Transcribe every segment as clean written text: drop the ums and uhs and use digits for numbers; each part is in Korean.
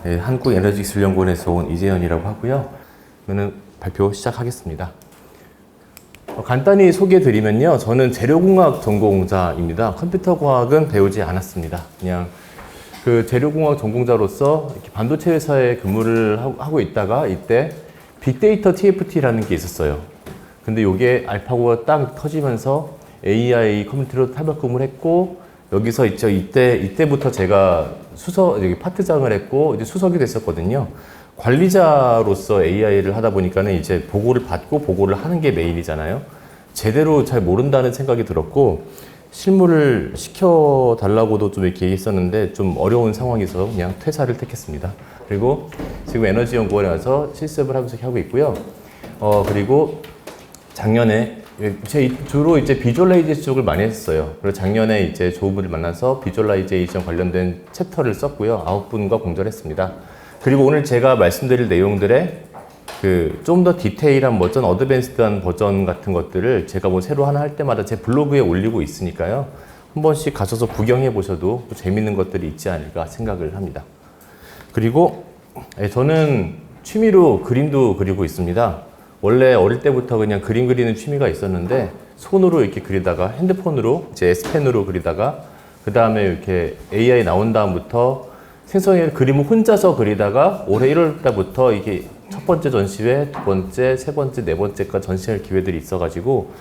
네, 한국에너지기술연구원에서 온 이재현이라고 하고요. 그러면 발표 시작하겠습니다. 간단히 소개해드리면요. 저는 재료공학 전공자입니다. 컴퓨터과학은 배우지 않았습니다. 그냥 그 재료공학 전공자로서 이렇게 반도체 회사에 근무를 하고 있다가 이때 빅데이터 TFT라는 게 있었어요. 근데 이게 알파고가 딱 터지면서 AI 커뮤니티로 탈바꿈을 했고, 여기서 이때부터 제가 파트장을 했고, 이제 수석이 됐었거든요. 관리자로서 AI를 하다 보니까는 이제 보고를 받고 보고를 하는 게 메인이잖아요. 제대로 잘 모른다는 생각이 들었고, 실무를 시켜달라고도 좀 이렇게 했었는데, 좀 어려운 상황에서 그냥 퇴사를 택했습니다. 그리고 지금 에너지연구원에 와서 실습을 하면서 하고 있고요. 그리고 작년에 주로 이제 비주얼라이제이션 쪽을 많이 했어요. 그리고 작년에 이제 좋은 분을 만나서 비주얼라이제이션 관련된 챕터를 썼고요. 9분과 공전했습니다. 그리고 오늘 제가 말씀드릴 내용들의 좀 더 디테일한 버전, 어드밴스드한 버전 같은 것들을 제가 뭐 새로 하나 할 때마다 제 블로그에 올리고 있으니까요. 한 번씩 가셔서 구경해 보셔도 재밌는 것들이 있지 않을까 생각을 합니다. 그리고 저는 취미로 그림도 그리고 있습니다. 원래 어릴 때부터 그냥 그림 그리는 취미가 있었는데, 손으로 이렇게 그리다가 핸드폰으로 이제 S펜으로 그리다가, 그 다음에 이렇게 AI 나온 다음부터 생성의 그림을 혼자서 그리다가 올해 1월 달부터 이게 첫 번째 전시회, 두 번째, 세 번째, 네 번째까지 전시할 기회들이 있어가지고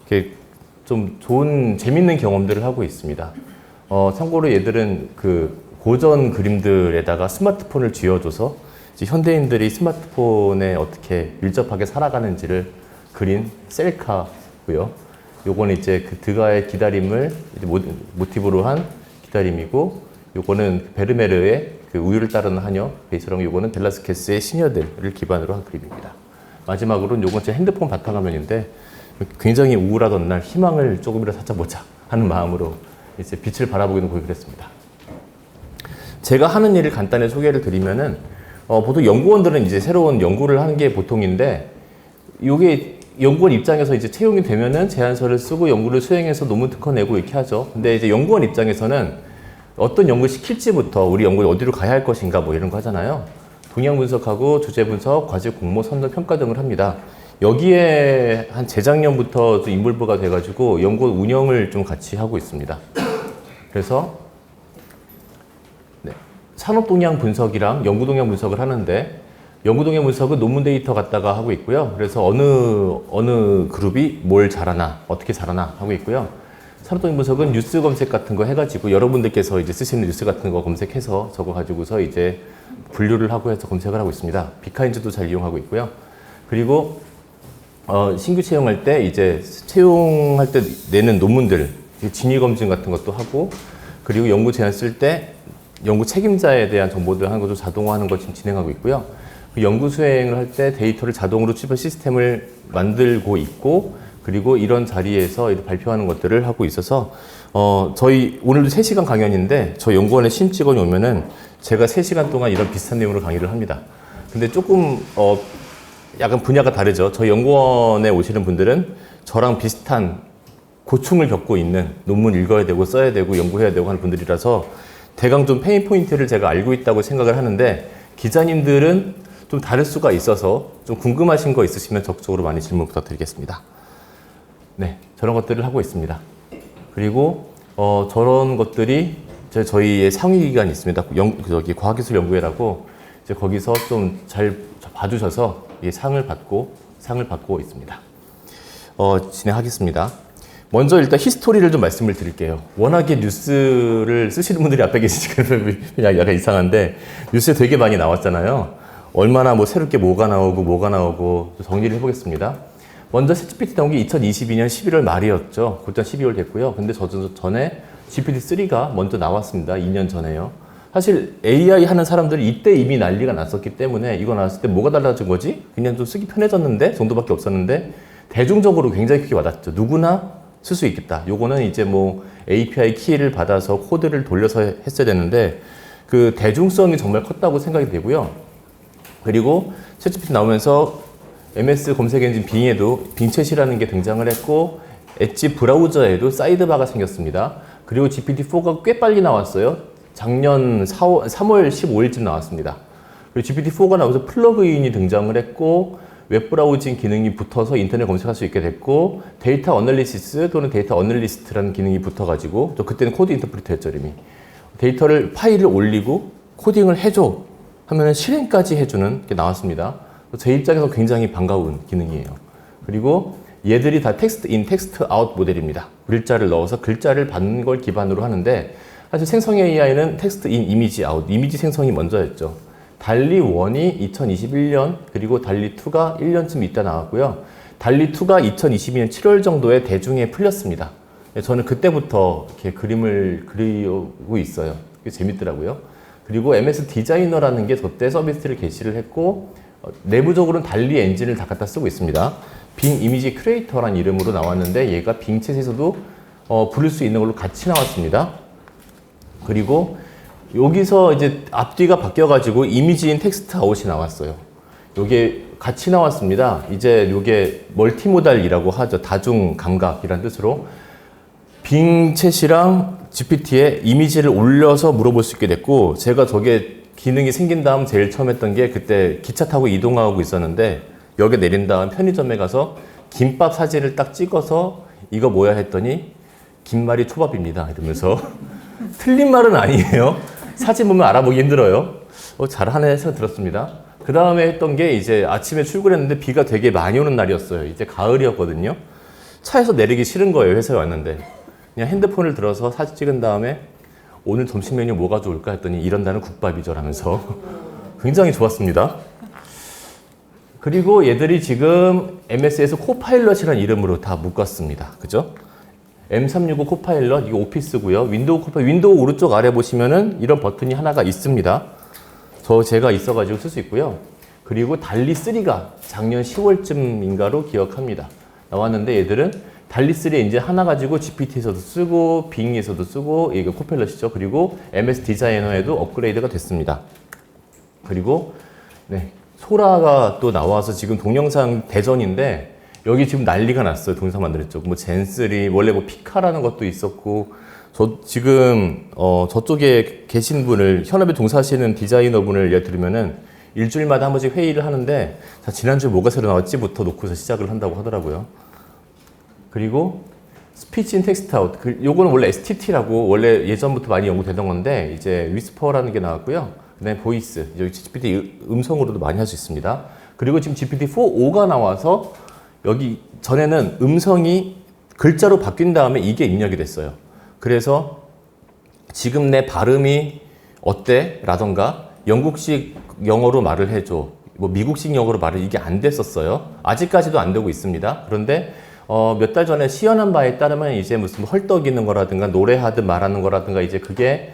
이렇게 좀 좋은 재밌는 경험들을 하고 있습니다. 참고로 얘들은 고전 그림들에다가 스마트폰을 쥐어줘서 현대인들이 스마트폰에 어떻게 밀접하게 살아가는지를 그린 셀카고요. 요거는 이제 드가의 기다림을 이제 모티브로 한 기다림이고, 요거는 베르메르의 우유를 따르는 하녀 베이스랑, 요거는 벨라스케스의 시녀들을 기반으로 한 그림입니다. 마지막으로는 요건 제 핸드폰 바탕화면인데, 굉장히 우울하던 날 희망을 조금이라도 찾아보자 하는 마음으로 이제 빛을 바라보고 있는 그랬습니다. 제가 하는 일을 간단히 소개를 드리면은, 보통 연구원들은 이제 새로운 연구를 하는 게 보통인데, 이게 연구원 입장에서 이제 채용이 되면은 제안서를 쓰고 연구를 수행해서 논문 특허 내고 이렇게 하죠. 근데 이제 연구원 입장에서는 어떤 연구 시킬지부터 우리 연구를 어디로 가야 할 것인가 뭐 이런 거 하잖아요. 동향 분석하고 주제 분석, 과제 공모, 선도 평가 등을 합니다. 여기에 한 재작년부터 좀 인볼브가 돼가지고 연구원 운영을 좀 같이 하고 있습니다. 그래서 산업 동향 분석이랑 연구 동향 분석을 하는데, 연구 동향 분석은 논문 데이터 갖다가 하고 있고요. 그래서 어느 그룹이 뭘 잘하나, 어떻게 잘하나 하고 있고요. 산업 동향 분석은 뉴스 검색 같은 거 해가지고 여러분들께서 이제 쓰시는 뉴스 같은 거 검색해서 적어가지고서 이제 분류를 하고 해서 검색을 하고 있습니다. 비카인즈도 잘 이용하고 있고요. 그리고 신규 채용할 때 이제 채용할 때 내는 논문들 진위 검증 같은 것도 하고, 그리고 연구 제안 쓸 때 연구 책임자에 대한 정보들 하는 것도 자동화하는 거 지금 진행하고 있고요. 연구 수행을 할 때 데이터를 자동으로 취합 시스템을 만들고 있고, 그리고 이런 자리에서 발표하는 것들을 하고 있어서, 저희 오늘도 3시간 강연인데, 저 연구원에 신입 직원이 오면은 제가 3시간 동안 이런 비슷한 내용으로 강의를 합니다. 근데 조금 약간 분야가 다르죠. 저희 연구원에 오시는 분들은 저랑 비슷한 고충을 겪고 있는, 논문 읽어야 되고 써야 되고 연구해야 되고 하는 분들이라서 대강 좀 페인 포인트를 제가 알고 있다고 생각을 하는데, 기자님들은 좀 다를 수가 있어서 좀 궁금하신 거 있으시면 적극적으로 많이 질문 부탁드리겠습니다. 네, 저런 것들을 하고 있습니다. 그리고 저런 것들이 저희의 상위 기관이 있습니다. 과학기술연구회라고, 이제 거기서 좀 잘 봐주셔서 상을 받고 있습니다. 진행하겠습니다. 먼저 일단 히스토리를 좀 말씀을 드릴게요. 워낙에 뉴스를 쓰시는 분들이 앞에 계시니까 그냥 약간 이상한데, 뉴스에 되게 많이 나왔잖아요. 얼마나 새롭게 뭐가 나오고 정리를 해보겠습니다. 먼저 챗GPT 나온 게 2022년 11월 말이었죠. 곧장 12월 됐고요. 근데 전에 GPT-3가 먼저 나왔습니다. 2년 전에요. 사실 AI 하는 사람들이 이때 이미 난리가 났었기 때문에, 이거 나왔을 때 뭐가 달라진 거지? 그냥 좀 쓰기 편해졌는데 정도밖에 없었는데, 대중적으로 굉장히 크게 와닿죠. 누구나 쓸 수 있겠다. 요거는 이제 API 키를 받아서 코드를 돌려서 했어야 되는데, 대중성이 정말 컸다고 생각이 되고요. 그리고 챗GPT 나오면서 MS 검색 엔진 빙에도 빙챗이라는 게 등장을 했고, 엣지 브라우저에도 사이드바가 생겼습니다. 그리고 GPT-4가 꽤 빨리 나왔어요. 작년 3월 15일쯤 나왔습니다. 그리고 GPT-4가 나오면서 플러그인이 등장을 했고 웹브라우징 기능이 붙어서 인터넷 검색할 수 있게 됐고 데이터 어널리시스 또는 데이터 어널리스트라는 기능이 붙어가지고 또 그때는 코드 인터프리터였죠 이름이. 데이터를 파일을 올리고 코딩을 해줘 하면 실행까지 해주는 게 나왔습니다. 제 입장에서 굉장히 반가운 기능이에요. 그리고 얘들이 다 텍스트 인, 텍스트 아웃 모델입니다. 글자를 넣어서 글자를 받는 걸 기반으로 하는데 사실 생성 AI는 텍스트 인, 이미지 아웃, 이미지 생성이 먼저였죠. 달리 1이 2021년 그리고 달리 2가 1년쯤 있다 나왔고요. 달리 2가 2022년 7월 정도에 대중에 풀렸습니다. 저는 그때부터 이렇게 그림을 그리고 있어요. 그게 재밌더라고요. 그리고 MS 디자이너라는 게 그때 서비스를 개시를 했고 내부적으로는 달리 엔진을 다 갖다 쓰고 있습니다. 빙 이미지 크리에이터라는 이름으로 나왔는데 얘가 빙 챗에서도 부를 수 있는 걸로 같이 나왔습니다. 그리고 여기서 이제 앞뒤가 바뀌어가지고 이미지인 텍스트 아웃이 나왔어요. 요게 같이 나왔습니다. 이제 요게 멀티모달이라고 하죠. 다중 감각이라는 뜻으로 빙 챗이랑 GPT에 이미지를 올려서 물어볼 수 있게 됐고 제가 저게 기능이 생긴 다음 제일 처음 했던 게 그때 기차 타고 이동하고 있었는데 역에 내린 다음 편의점에 가서 김밥 사진을 딱 찍어서 이거 뭐야 했더니 김말이 초밥입니다 이러면서 틀린 말은 아니에요. 사진 보면 알아보기 힘들어요. 잘하네 생각 들었습니다. 그 다음에 했던 게 이제 아침에 출근했는데 비가 되게 많이 오는 날이었어요. 이제 가을이었거든요. 차에서 내리기 싫은 거예요. 회사에 왔는데. 그냥 핸드폰을 들어서 사진 찍은 다음에 오늘 점심 메뉴 뭐가 좋을까 했더니 이런다는 국밥이죠 라면서 굉장히 좋았습니다. 그리고 얘들이 지금 MS에서 코파일럿이라는 이름으로 다 묶었습니다. 그죠? M365 코파일럿, 이거 오피스고요. 윈도우 코파일럿, 윈도우 오른쪽 아래 보시면은 이런 버튼이 하나가 있습니다. 제가 있어가지고 쓸 수 있고요. 그리고 달리3가 작년 10월쯤인가로 기억합니다. 나왔는데 얘들은 달리3 이제 하나 가지고 GPT에서도 쓰고 빙에서도 쓰고 이게 코파일럿이죠. 그리고 MS 디자이너에도 업그레이드가 됐습니다. 그리고 네, 소라가 또 나와서 지금 동영상 대전인데 여기 지금 난리가 났어요. 동영상 만들었죠. 뭐 젠3 원래 뭐 피카라는 것도 있었고 저 지금 저쪽에 계신 분을 현업에 종사하시는 디자이너 분을 예를 들면은 일주일마다 한 번씩 회의를 하는데 자, 지난주에 뭐가 새로 나왔지부터 놓고서 시작을 한다고 하더라고요. 그리고 스피치 인 텍스트 아웃. 요거는 원래 STT라고 원래 예전부터 많이 연구되던 건데 이제 위스퍼라는 게 나왔고요. 그다음에 보이스. 여기 GPT 음성으로도 많이 할 수 있습니다. 그리고 지금 GPT-4.5가 나와서 여기 전에는 음성이 글자로 바뀐 다음에 이게 입력이 됐어요. 그래서 지금 내 발음이 어때? 라던가 영국식 영어로 말을 해줘. 뭐 미국식 영어로 말을 이게 안 됐었어요. 아직까지도 안 되고 있습니다. 그런데 몇 달 전에 시연한 바에 따르면 이제 무슨 헐떡이는 거라든가 노래하듯 말하는 거라든가 이제 그게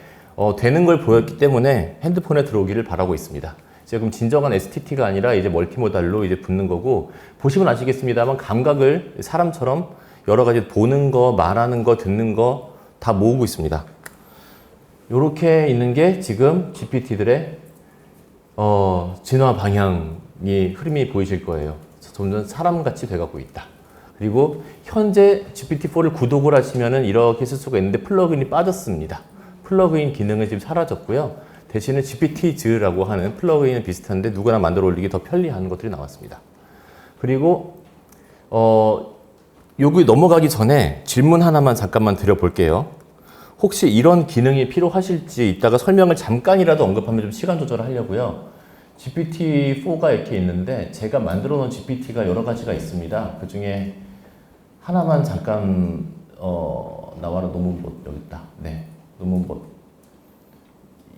되는 걸 보였기 때문에 핸드폰에 들어오기를 바라고 있습니다. 지금 진정한 STT가 아니라 이제 멀티모달로 이제 붙는 거고 보시면 아시겠습니다만 감각을 사람처럼 여러 가지 보는 거, 말하는 거, 듣는 거 다 모으고 있습니다. 이렇게 있는 게 지금 GPT들의 진화 방향이 흐름이 보이실 거예요. 점점 사람같이 돼가고 있다. 그리고 현재 GPT-4를 구독을 하시면은 이렇게 쓸 수가 있는데 플러그인이 빠졌습니다. 플러그인 기능은 지금 사라졌고요. 대신에 GPT즈라고 하는 플러그인은 비슷한데 누구나 만들어 올리기 더 편리한 것들이 나왔습니다. 그리고 여기 넘어가기 전에 질문 하나만 잠깐만 드려볼게요. 혹시 이런 기능이 필요하실지 이따가 설명을 잠깐이라도 언급하면 좀 시간 조절을 하려고요. GPT-4가 이렇게 있는데 제가 만들어 놓은 GPT가 여러 가지가 있습니다. 그 중에 하나만 잠깐 나와라. 논문봇 여기 있다. 네, 논문봇.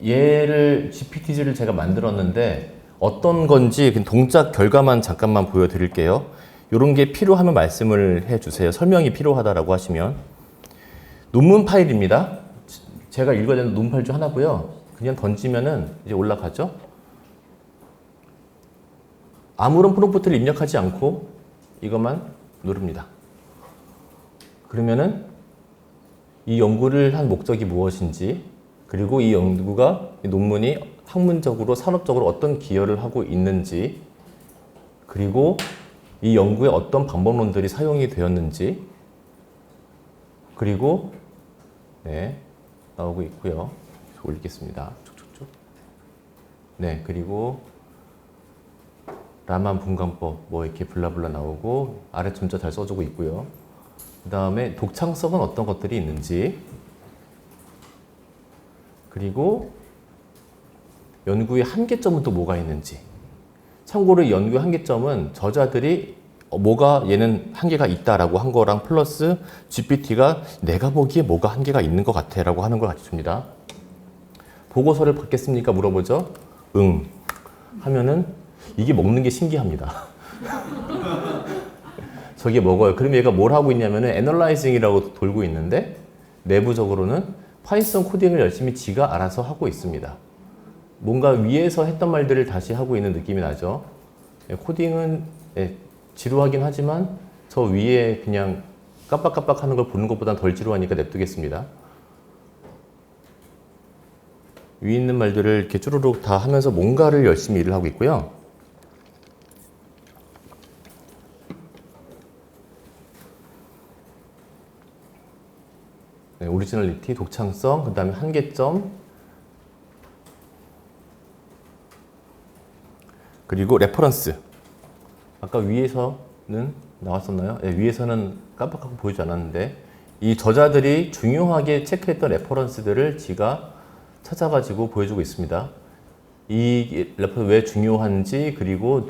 얘를 GPT를 제가 만들었는데 어떤 건지 동작 결과만 잠깐만 보여드릴게요. 이런 게 필요하면 말씀을 해주세요. 설명이 필요하다라고 하시면. 논문 파일입니다. 제가 읽어야 되는 논문 파일 중 하나고요. 그냥 던지면은 이제 올라가죠. 아무런 프롬프트를 입력하지 않고 이것만 누릅니다. 그러면은 이 연구를 한 목적이 무엇인지 그리고 이 연구가 이 논문이 학문적으로 산업적으로 어떤 기여를 하고 있는지 그리고 이 연구에 어떤 방법론들이 사용이 되었는지 그리고 네 나오고 있고요. 올리겠습니다. 쭉쭉쭉. 네, 그리고 라만 분간법 뭐 이렇게 블라블라 나오고 아래 문자 잘 써주고 있고요. 그 다음에 독창성은 어떤 것들이 있는지, 그리고 연구의 한계점은 또 뭐가 있는지. 참고로 연구의 한계점은 저자들이 뭐가 얘는 한계가 있다라고 한 거랑 플러스 GPT가 내가 보기에 뭐가 한계가 있는 것 같아 라고 하는 걸 같이 줍니다. 보고서를 받겠습니까? 물어보죠. 응 하면은 이게 먹는 게 신기합니다. 저게 먹어요. 그럼 얘가 뭘 하고 있냐면은 애널라이징이라고 돌고 있는데 내부적으로는 파이썬 코딩을 열심히 지가 알아서 하고 있습니다. 뭔가 위에서 했던 말들을 다시 하고 있는 느낌이 나죠. 코딩은 지루하긴 하지만 저 위에 그냥 깜빡깜빡 하는 걸 보는 것보다 덜 지루하니까 냅두겠습니다. 위에 있는 말들을 이렇게 쭈루룩 다 하면서 뭔가를 열심히 일을 하고 있고요. 네, 오리지널리티, 독창성, 그 다음에 한계점, 그리고 레퍼런스. 아까 위에서는 나왔었나요? 네, 위에서는 깜빡하고 보이지 않았는데 이 저자들이 중요하게 체크했던 레퍼런스들을 지가 찾아가지고 보여주고 있습니다. 이 레퍼런스 왜 중요한지, 그리고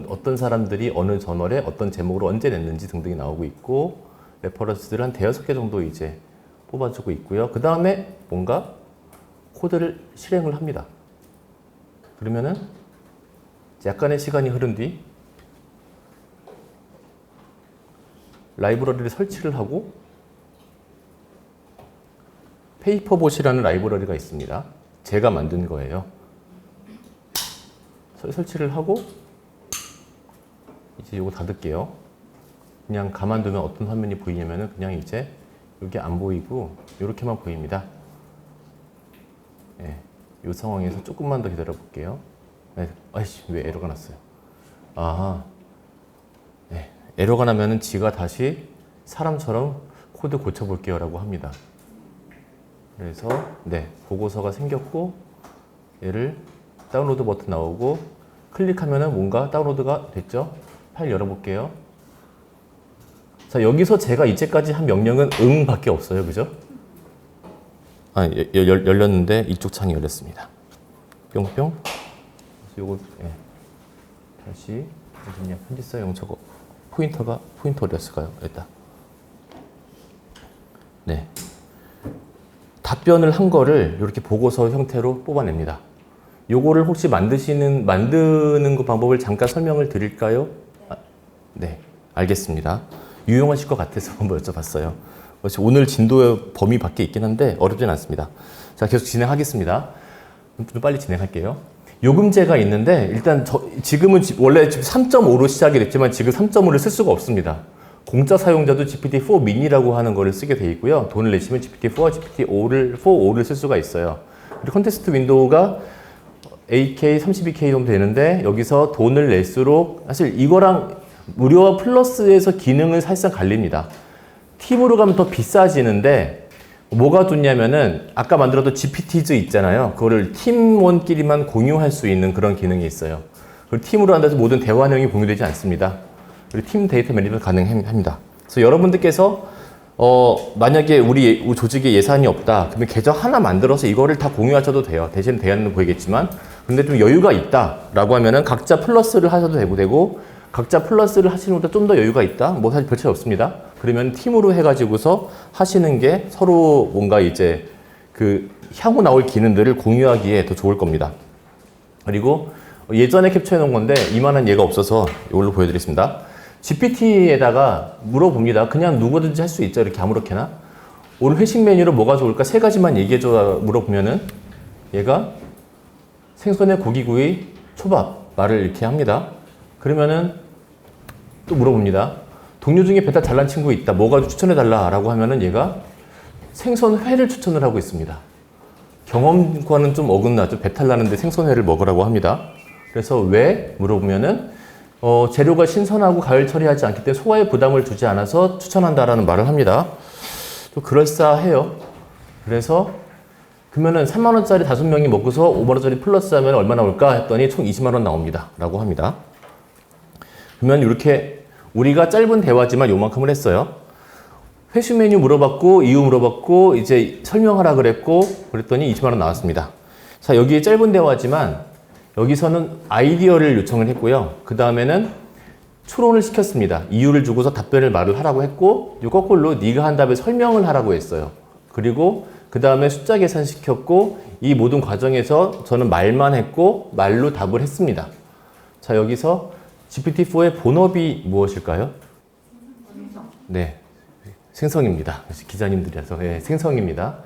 어떤 사람들이 어느 저널에 어떤 제목으로 언제 냈는지 등등이 나오고 있고, 레퍼런스들을 한 대여섯 개 정도 이제 뽑아주고 있고요. 그 다음에 뭔가 코드를 실행을 합니다. 그러면은 약간의 시간이 흐른 뒤 라이브러리를 설치를 하고 페이퍼봇이라는 라이브러리가 있습니다. 제가 만든 거예요. 설치를 하고 이제 이거 닫을게요. 그냥 가만두면 어떤 화면이 보이냐면은 그냥 이제 이게 안 보이고 이렇게만 보입니다. 네, 이 상황에서 조금만 더 기다려 볼게요. 네, 아이씨, 왜 에러가 났어요? 아, 네, 에러가 나면은 지가 다시 사람처럼 코드 고쳐볼게요 라고 합니다. 그래서 네, 보고서가 생겼고 얘를 다운로드 버튼 나오고 클릭하면은 뭔가 다운로드가 됐죠? 파일 열어볼게요. 자, 여기서 제가 이제까지 한 명령은 응 밖에 없어요. 그죠? 아, 열렸는데 이쪽 창이 열렸습니다. 뿅뿅. 요거, 예. 다시, 어디냐, 편집사용 저거, 포인터 어디였을까요? 여기다. 네. 답변을 한 거를 이렇게 보고서 형태로 뽑아냅니다. 요거를 혹시 만드는 거 방법을 잠깐 설명을 드릴까요? 아, 네. 알겠습니다. 유용하실 것 같아서 한번 여쭤봤어요. 오늘 진도의 범위 밖에 있긴 한데 어렵진 않습니다. 자, 계속 진행하겠습니다. 좀 빨리 진행할게요. 요금제가 있는데 일단 지금은 원래 3.5로 시작이 됐지만 지금 3.5를 쓸 수가 없습니다. 공짜 사용자도 GPT-4 미니라고 하는 거를 쓰게 돼 있고요. 돈을 내시면 GPT-4와 GPT-4를 쓸 수가 있어요. 그리고 컨텍스트 윈도우가 8K, 32K 정도 되는데 여기서 돈을 낼수록 사실 이거랑 무료와 플러스에서 기능은 사실상 갈립니다. 팀으로 가면 더 비싸지는데 뭐가 좋냐면은 아까 만들었던 GPT즈 있잖아요. 그거를 팀원끼리만 공유할 수 있는 그런 기능이 있어요. 그리고 팀으로 한다고 해서 모든 대화 내용이 공유되지 않습니다. 그리고 팀 데이터 매니지먼트 가능합니다. 그래서 여러분들께서 만약에 우리 조직에 예산이 없다. 그러면 계정 하나 만들어서 이거를 다 공유하셔도 돼요. 대신 대안은 보이겠지만 근데 좀 여유가 있다라고 하면은 각자 플러스를 하셔도 되고 각자 플러스를 하시는 것보다 좀 더 여유가 있다? 뭐 사실 별 차이 없습니다. 그러면 팀으로 해가지고서 하시는 게 서로 뭔가 이제 그 향후 나올 기능들을 공유하기에 더 좋을 겁니다. 그리고 예전에 캡처해 놓은 건데 이만한 예가 없어서 이걸로 보여드리겠습니다. GPT에다가 물어봅니다. 그냥 누구든지 할 수 있죠. 이렇게 아무렇게나. 오늘 회식 메뉴로 뭐가 좋을까? 3가지만 얘기해줘 물어보면은 얘가 생선에 고기구이, 초밥 말을 이렇게 합니다. 그러면은 또 물어봅니다. 동료 중에 배달 잘난 친구 있다. 뭐가 추천해달라 라고 하면은 얘가 생선회를 추천을 하고 있습니다. 경험과는 좀 어긋나죠. 배탈 나는데 생선회를 먹으라고 합니다. 그래서 왜 물어보면은 재료가 신선하고 가열 처리하지 않기 때문에 소화에 부담을 주지 않아서 추천한다라는 말을 합니다. 좀 그럴싸해요. 그래서 그러면은 3만 원짜리 5명이 먹고서 5만 원짜리 플러스 하면 얼마 나올까 했더니 총 20만 원 나옵니다. 라고 합니다. 그러면 이렇게 우리가 짧은 대화지만 요만큼을 했어요. 회수 메뉴 물어봤고, 이유 물어봤고, 이제 설명하라 그랬고, 그랬더니 20만 원 나왔습니다. 자, 여기 짧은 대화지만 여기서는 아이디어를 요청을 했고요. 그 다음에는 추론을 시켰습니다. 이유를 주고서 답변을 말을 하라고 했고, 이 거꾸로 네가 한 답에 설명을 하라고 했어요. 그리고 그 다음에 숫자 계산 시켰고, 이 모든 과정에서 저는 말만 했고, 말로 답을 했습니다. 자, 여기서 GPT-4의 본업이 무엇일까요? 네, 생성입니다. 기자님들이라서 네, 생성입니다.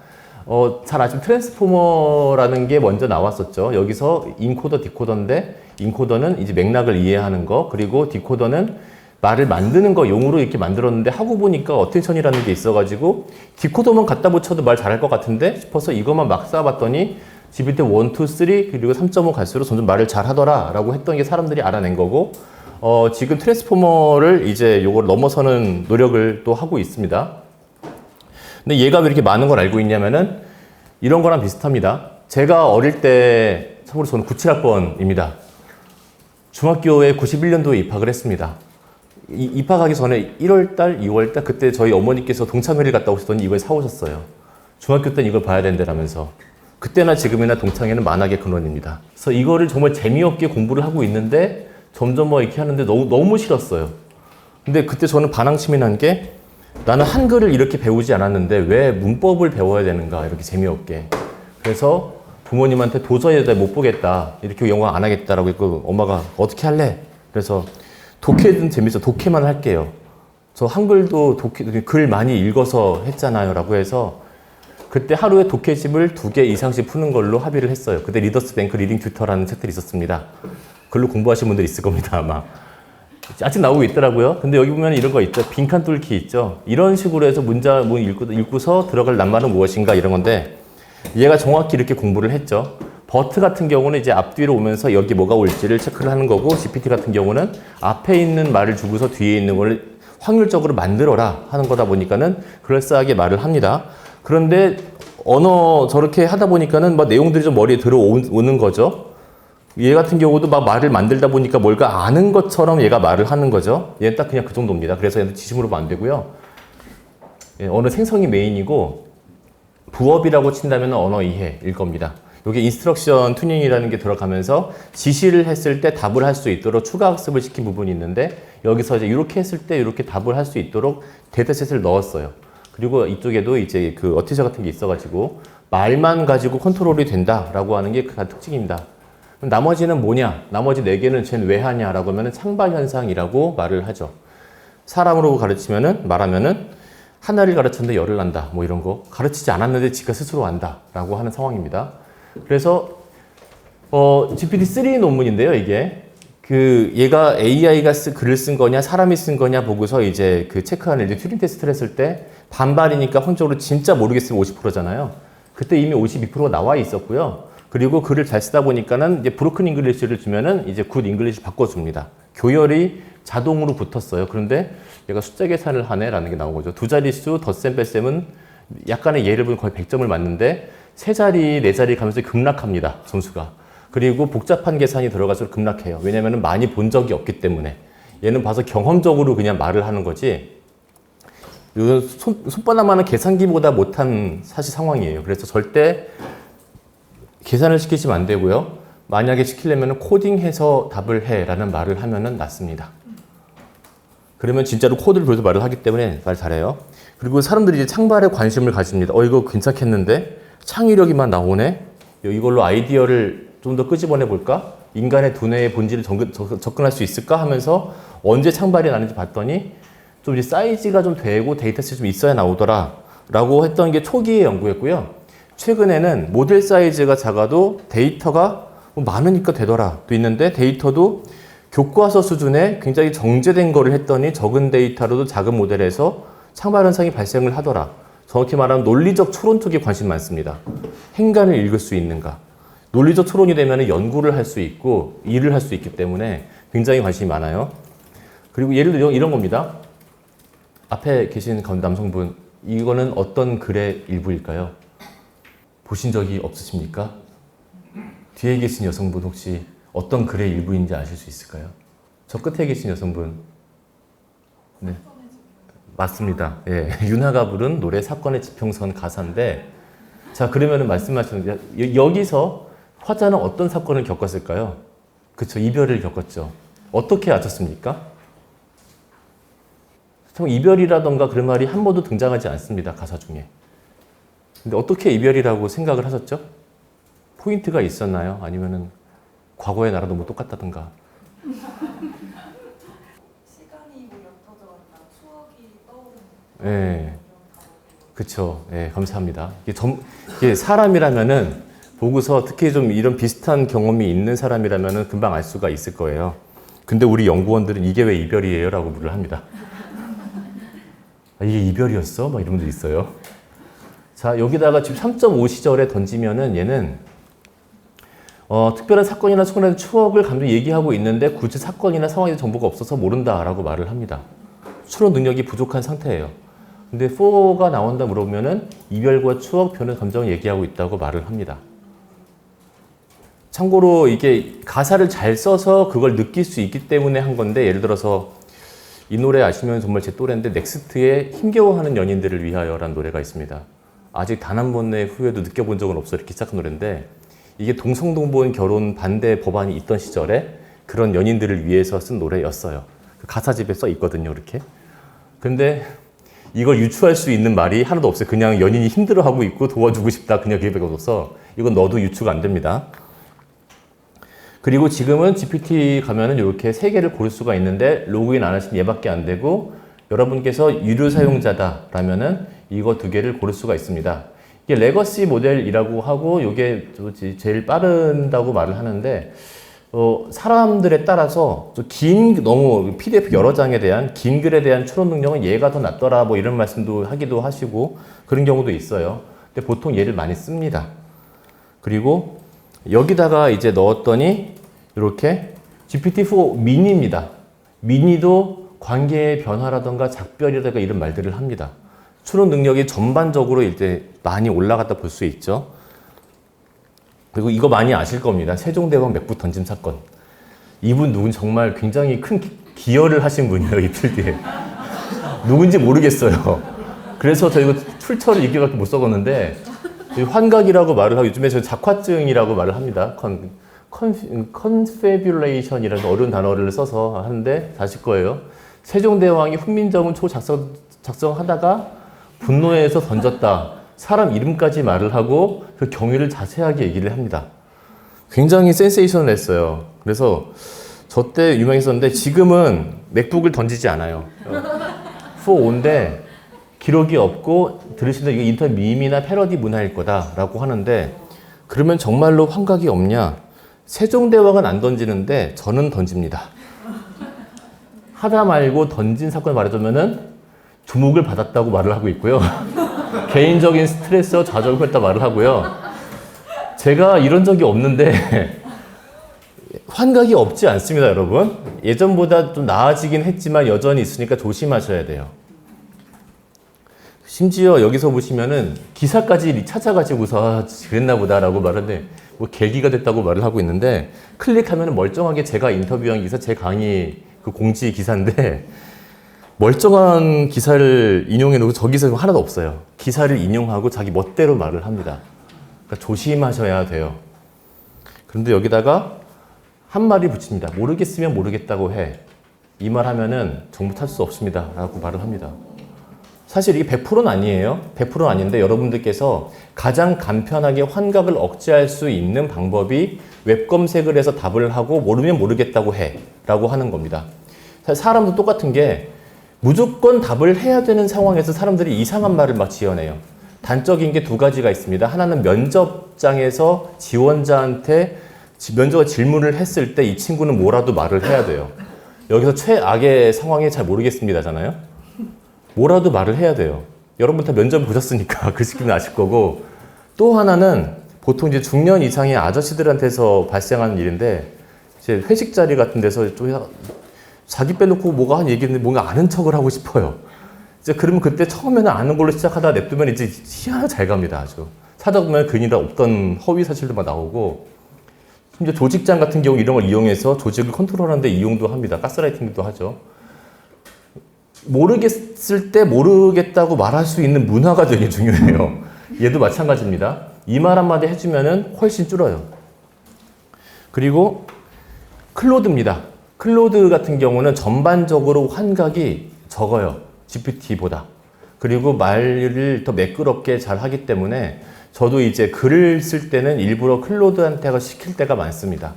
잘 아시면 트랜스포머라는 게 먼저 나왔었죠. 여기서 인코더, 디코더인데 인코더는 이제 맥락을 이해하는 거, 그리고 디코더는 말을 만드는 거 용으로 이렇게 만들었는데 하고 보니까 어텐션이라는 게 있어가지고 디코더만 갖다 붙여도 말 잘할 것 같은데 싶어서 이것만 막 쌓아봤더니 GPT 1, 2, 3 그리고 3.5 갈수록 점점 말을 잘하더라 라고 했던 게 사람들이 알아낸 거고, 지금 트랜스포머를 이제 요걸 넘어서는 노력을 또 하고 있습니다. 근데 얘가 왜 이렇게 많은 걸 알고 있냐면은 이런 거랑 비슷합니다. 제가 어릴 때, 참고로 저는 97학번입니다. 중학교에 91년도에 입학을 했습니다. 입학하기 전에 1월달, 2월달 그때 저희 어머니께서 동창회를 갔다 오시더니 이걸 사오셨어요. 중학교 때는 이걸 봐야 된다라면서. 그때나 지금이나 동창회는 만학의 근원입니다. 그래서 이거를 정말 재미없게 공부를 하고 있는데 점점 이렇게 하는데 너무 싫었어요. 근데 그때 저는 반항심이 난 게 나는 한글을 이렇게 배우지 않았는데 왜 문법을 배워야 되는가 이렇게 재미없게. 그래서 부모님한테 도저히 못 보겠다. 이렇게 영어 안 하겠다라고 했고 엄마가 어떻게 할래? 그래서 독해는 재밌어. 독해만 할게요. 저 한글도 글 많이 읽어서 했잖아요. 라고 해서 그때 하루에 독해집을 2개 이상씩 푸는 걸로 합의를 했어요. 그때 리더스 뱅크 리딩 튜터라는 책들이 있었습니다. 글로 공부하신 분들 있을 겁니다, 아마. 아직 나오고 있더라고요. 근데 여기 보면 이런 거 있죠. 빈칸 뚫기 있죠. 이런 식으로 해서 문자문 읽고서 들어갈 낱말은 무엇인가 이런 건데 얘가 정확히 이렇게 공부를 했죠. 버트 같은 경우는 이제 앞뒤로 오면서 여기 뭐가 올지를 체크를 하는 거고, GPT 같은 경우는 앞에 있는 말을 주고서 뒤에 있는 걸 확률적으로 만들어라 하는 거다 보니까는 그럴싸하게 말을 합니다. 그런데 언어 저렇게 하다 보니까는 막 내용들이 좀 머리에 들어오는 거죠. 얘 같은 경우도 막 말을 만들다 보니까 뭘까 아는 것처럼 얘가 말을 하는 거죠. 얘는 딱 그냥 그 정도입니다. 그래서 얘는 지심으로 보면 안 되고요. 예, 언어 생성이 메인이고 부업이라고 친다면 언어 이해일 겁니다. 이게 인스트럭션 튜닝이라는 게 들어가면서 지시를 했을 때 답을 할 수 있도록 추가 학습을 시킨 부분이 있는데 여기서 이제 이렇게 했을 때 이렇게 답을 할 수 있도록 데이터셋을 넣었어요. 그리고 이쪽에도 이제 그 어티저 같은 게 있어가지고 말만 가지고 컨트롤이 된다라고 하는 게 그 특징입니다. 그럼 나머지는 뭐냐? 나머지 4개는 쟤는 왜 하냐라고 하면은 창발 현상이라고 말을 하죠. 사람으로 말하면은 하나를 가르쳤는데 열을 난다. 뭐 이런 거. 가르치지 않았는데 지가 스스로 안다라고 하는 상황입니다. 그래서 GPT-3 논문인데요, 이게. 얘가 AI가 글을 쓴 거냐, 사람이 쓴 거냐 보고서 이제 그 체크하는 이제 튜링 테스트를 했을 때 반발이니까 확률적으로 진짜 모르겠으면 50%잖아요. 그때 이미 52%가 나와 있었고요. 그리고 글을 잘 쓰다 보니까는 이제 브로큰 잉글리시를 주면은 이제 굿 잉글리시 바꿔줍니다. 교열이 자동으로 붙었어요. 그런데 얘가 숫자 계산을 하네라는 게 나온 거죠. 두 자릿수 덧셈 뺄셈은 약간의 예를 보면 거의 100점을 맞는데 세 자리, 네 자리 가면서 급락합니다. 점수가. 그리고 복잡한 계산이 들어갈수록 급락해요. 왜냐면은 많이 본 적이 없기 때문에. 얘는 봐서 경험적으로 그냥 말을 하는 거지. 손바닥만한 계산기보다 못한 사실 상황이에요. 그래서 절대 계산을 시키시면 안 되고요. 만약에 시키려면 코딩해서 답을 해라는 말을 하면은 낫습니다. 그러면 진짜로 코드를 배워서 말을 하기 때문에 말 잘해요. 그리고 사람들이 이제 창발에 관심을 가집니다. 이거 괜찮겠는데? 창의력이만 나오네? 이걸로 아이디어를 좀 더 끄집어내 볼까? 인간의 두뇌의 본질을 접근할 수 있을까? 하면서 언제 창발이 나는지 봤더니 좀 이제 사이즈가 좀 되고 데이터셋이 좀 있어야 나오더라 라고 했던 게 초기의 연구였고요. 최근에는 모델 사이즈가 작아도 데이터가 많으니까 되더라 도 있는데 데이터도 교과서 수준의 굉장히 정제된 거를 했더니 적은 데이터로도 작은 모델에서 창발 현상이 발생을 하더라. 정확히 말하면 논리적 추론 쪽에 관심 많습니다. 행간을 읽을 수 있는가. 논리적 추론이 되면 연구를 할 수 있고 일을 할 수 있기 때문에 굉장히 관심이 많아요. 그리고 예를 들어 이런 겁니다. 앞에 계신 남성분, 이거는 어떤 글의 일부일까요? 보신 적이 없으십니까? 뒤에 계신 여성분 혹시 어떤 글의 일부인지 아실 수 있을까요? 저 끝에 계신 여성분. 네. 맞습니다. 예. 윤하가 부른 노래 사건의 지평선 가사인데, 자, 그러면은 말씀하시는, 여기서 화자는 어떤 사건을 겪었을까요? 그쵸, 이별을 겪었죠. 어떻게 아셨습니까? 참 이별이라던가 그런 말이 한 번도 등장하지 않습니다, 가사 중에. 근데 어떻게 이별이라고 생각을 하셨죠? 포인트가 있었나요? 아니면은 과거의 나라도 뭐 똑같다던가. 시간이 뭐 옅어져 간다, 추억이 떠오르는. 네. 그쵸. 예, 감사합니다. 이게 사람이라면은 보고서 특히 좀 이런 비슷한 경험이 있는 사람이라면은 금방 알 수가 있을 거예요. 근데 우리 연구원들은 이게 왜 이별이에요? 라고 물을 합니다. 아, 이게 이별이었어? 막 이런 분들 있어요. 자, 여기다가 지금 3.5 시절에 던지면은 얘는 특별한 사건이나 순간의 추억을 감정 얘기하고 있는데 굳이 사건이나 상황에 정보가 없어서 모른다라고 말을 합니다. 추론 능력이 부족한 상태예요. 근데 4가 나온다 물어보면은 이별과 추억, 표현, 감정을 얘기하고 있다고 말을 합니다. 참고로 이게 가사를 잘 써서 그걸 느낄 수 있기 때문에 한 건데, 예를 들어서 이 노래 아시면 정말 제 또래인데 넥스트의 힘겨워하는 연인들을 위하여라는 노래가 있습니다. 아직 단 한 번의 후회도 느껴본 적은 없어 이렇게 시작한 노래인데, 이게 동성동본 결혼 반대 법안이 있던 시절에 그런 연인들을 위해서 쓴 노래였어요. 그 가사집에 써 있거든요, 이렇게. 근데 이걸 유추할 수 있는 말이 하나도 없어요. 그냥 연인이 힘들어하고 있고 도와주고 싶다, 그냥 그게밖에 없어서 이건 넣어도 유추가 안 됩니다. 그리고 지금은 GPT 가면은 이렇게 3개를 고를 수가 있는데 로그인 안 하시면 얘밖에 안 되고, 여러분께서 유료 사용자다라면은 이거 2개를 고를 수가 있습니다. 이게 레거시 모델이라고 하고 이게 제일 빠른다고 말을 하는데, 사람들에 따라서 너무 PDF 여러 장에 대한 긴 글에 대한 추론 능력은 얘가 더 낫더라 뭐 이런 말씀도 하기도 하시고 그런 경우도 있어요. 근데 보통 얘를 많이 씁니다. 그리고 여기다가 이제 넣었더니 이렇게 GPT-4 미니입니다. 미니도 관계의 변화라던가 작별이라던가 이런 말들을 합니다. 추론 능력이 전반적으로 이제 많이 올라갔다 볼 수 있죠. 그리고 이거 많이 아실 겁니다. 세종대왕 맥북 던짐 사건. 이분 누군지 정말 굉장히 큰 기여를 하신 분이에요, 이틀 뒤에. 누군지 모르겠어요. 그래서 저 이거 출처를 이렇게밖에 못 써봤는데, 환각이라고 말을 하고 요즘에 저 작화증이라고 말을 합니다. 컨페뷸레이션이라는 어려운 단어를 써서 하는데 다실 거예요. 세종대왕이 훈민정음 초 작성하다가 분노해서 던졌다. 사람 이름까지 말을 하고 그 경위를 자세하게 얘기를 합니다. 굉장히 센세이셔널했어요. 그래서 저 때 유명했었는데 지금은 맥북을 던지지 않아요. 4.5인데 기록이 없고 들으시는 이게 인터넷 밈이나 패러디 문화일 거다라고 하는데, 그러면 정말로 환각이 없냐? 세종대왕은 안 던지는데 저는 던집니다. 하다 말고 던진 사건을 말해주면은 주목을 받았다고 말을 하고 있고요. 개인적인 스트레스와 좌절을 했다 말을 하고요. 제가 이런 적이 없는데 환각이 없지 않습니다, 여러분. 예전보다 좀 나아지긴 했지만 여전히 있으니까 조심하셔야 돼요. 심지어 여기서 보시면은 기사까지 찾아가지고서 그랬나 보다라고 말하는데 뭐 계기가 됐다고 말을 하고 있는데, 클릭하면 멀쩡하게 제가 인터뷰한 기사, 제 강의 그 공지 기사인데 멀쩡한 기사를 인용해 놓고 저 기사가 하나도 없어요. 기사를 인용하고 자기 멋대로 말을 합니다. 그러니까 조심하셔야 돼요. 그런데 여기다가 한 마디 붙입니다. 모르겠으면 모르겠다고 해. 이 말 하면은 정보 찾을 수 없습니다. 라고 말을 합니다. 사실 이게 100%는 아니에요. 100%는 아닌데 여러분들께서 가장 간편하게 환각을 억제할 수 있는 방법이 웹 검색을 해서 답을 하고 모르면 모르겠다고 해. 라고 하는 겁니다. 사람도 똑같은 게 무조건 답을 해야 되는 상황에서 사람들이 이상한 말을 막 지어내요. 단적인 게 2가지가 있습니다. 하나는 면접장에서 지원자한테 면접관 질문을 했을 때 이 친구는 뭐라도 말을 해야 돼요. 여기서 최악의 상황이 잘 모르겠습니다잖아요. 뭐라도 말을 해야 돼요. 여러분 다 면접 보셨으니까 그 시기는 아실 거고, 또 하나는 보통 이제 중년 이상의 아저씨들한테서 발생하는 일인데, 이제 회식 자리 같은 데서 좀 자기 빼놓고 뭐가 한 얘기인데 뭔가 아는 척을 하고 싶어요. 이제 그러면 그때 처음에는 아는 걸로 시작하다가 냅두면 이제 희한하게 잘 갑니다. 아주 찾아보면 근이다 없던 허위 사실도 막 나오고, 심지어 조직장 같은 경우 이런 걸 이용해서 조직을 컨트롤하는데 이용도 합니다. 가스라이팅도 하죠. 모르겠을 때 모르겠다고 말할 수 있는 문화가 되게 중요해요. 얘도 마찬가지입니다. 이 말 한마디 해주면은 훨씬 줄어요. 그리고 클로드입니다. 클로드 같은 경우는 전반적으로 환각이 적어요. GPT보다. 그리고 말을 더 매끄럽게 잘 하기 때문에 저도 이제 글을 쓸 때는 일부러 클로드한테가 시킬 때가 많습니다.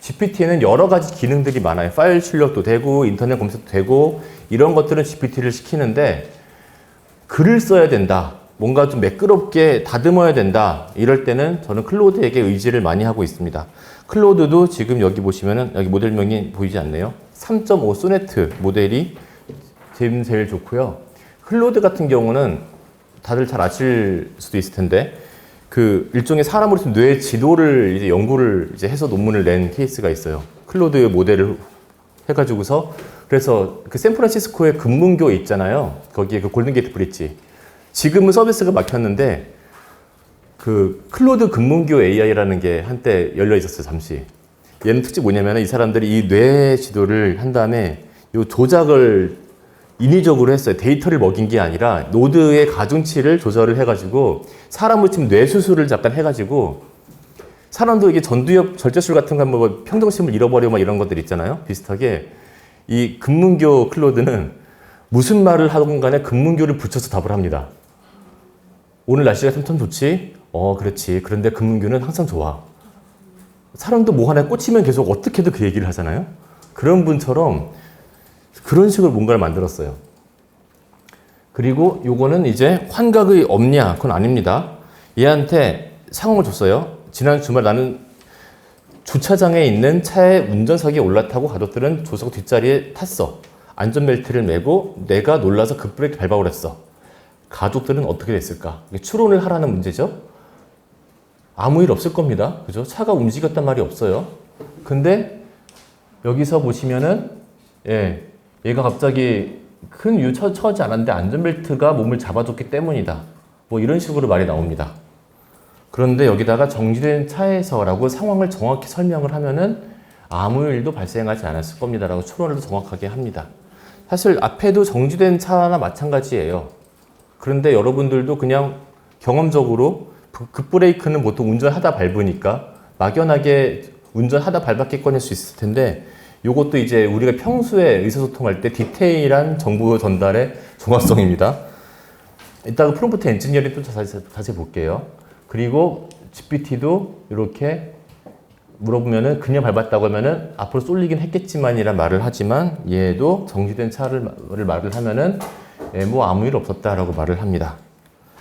GPT는 여러 가지 기능들이 많아요. 파일 출력도 되고 인터넷 검색도 되고 이런 것들은 GPT를 시키는데 글을 써야 된다. 뭔가 좀 매끄럽게 다듬어야 된다. 이럴 때는 저는 클로드에게 의지를 많이 하고 있습니다. 클로드도 지금 여기 보시면은 여기 모델명이 보이지 않네요. 3.5 소네트 모델이 제일 좋고요. 클로드 같은 경우는 다들 잘 아실 수도 있을 텐데 그 일종의 사람으로서 뇌 지도를 이제 연구를 이제 해서 논문을 낸 케이스가 있어요. 클로드 모델을 해가지고서 그래서 그 샌프란시스코의 금문교 있잖아요. 거기에 그 골든게이트 브릿지. 지금은 서비스가 막혔는데 그 클로드 금문교 AI라는 게 한때 열려 있었어요. 잠시. 얘는 특징이 뭐냐면 이 사람들이 이 뇌 지도를 한 다음에 요 조작을 인위적으로 했어요. 데이터를 먹인 게 아니라 노드의 가중치를 조절을 해가지고 사람을 치면 뇌수술을 잠깐 해가지고 사람도 이게 전두엽 절제술 같은 거 뭐 평정심을 잃어버리고 막 이런 것들 있잖아요. 비슷하게 이 금문교 클로드는 무슨 말을 하든 간에 금문교를 붙여서 답을 합니다. 오늘 날씨가 참 좋지? 그렇지. 그런데 금문교는 항상 좋아. 사람도 뭐 하나에 꽂히면 계속 어떻게든 그 얘기를 하잖아요. 그런 분처럼 그런 식으로 뭔가를 만들었어요. 그리고 요거는 이제 환각이 없냐? 그건 아닙니다. 얘한테 상황을 줬어요. 지난 주말 나는 주차장에 있는 차의 운전석에 올라타고 가족들은 조석 뒷자리에 탔어. 안전벨트를 매고 내가 놀라서 급브레이크 밟아버렸어. 가족들은 어떻게 됐을까? 이게 추론을 하라는 문제죠. 아무 일 없을 겁니다. 그죠? 차가 움직였단 말이 없어요. 근데 여기서 보시면은 얘가 갑자기 큰 이유 처하지 않았는데 안전벨트가 몸을 잡아줬기 때문이다. 뭐 이런 식으로 말이 나옵니다. 그런데 여기다가 정지된 차에서라고 상황을 정확히 설명을 하면은 아무 일도 발생하지 않았을 겁니다. 라고 추론을 정확하게 합니다. 사실 앞에도 정지된 차나 마찬가지예요. 그런데 여러분들도 그냥 경험적으로 급브레이크는 보통 운전하다 밟으니까 막연하게 운전하다 밟았게 꺼낼 수 있을 텐데 요것도 이제 우리가 평소에 의사소통할 때 디테일한 정보 전달의 종합성입니다. 이따가 프롬프트 엔지니어링 또 자세히 볼게요. 그리고 GPT도 이렇게 물어보면은 그냥 밟았다고 하면은 앞으로 쏠리긴 했겠지만이란 말을 하지만 얘도 정지된 차를 말을 하면은 뭐 아무 일 없었다라고 말을 합니다.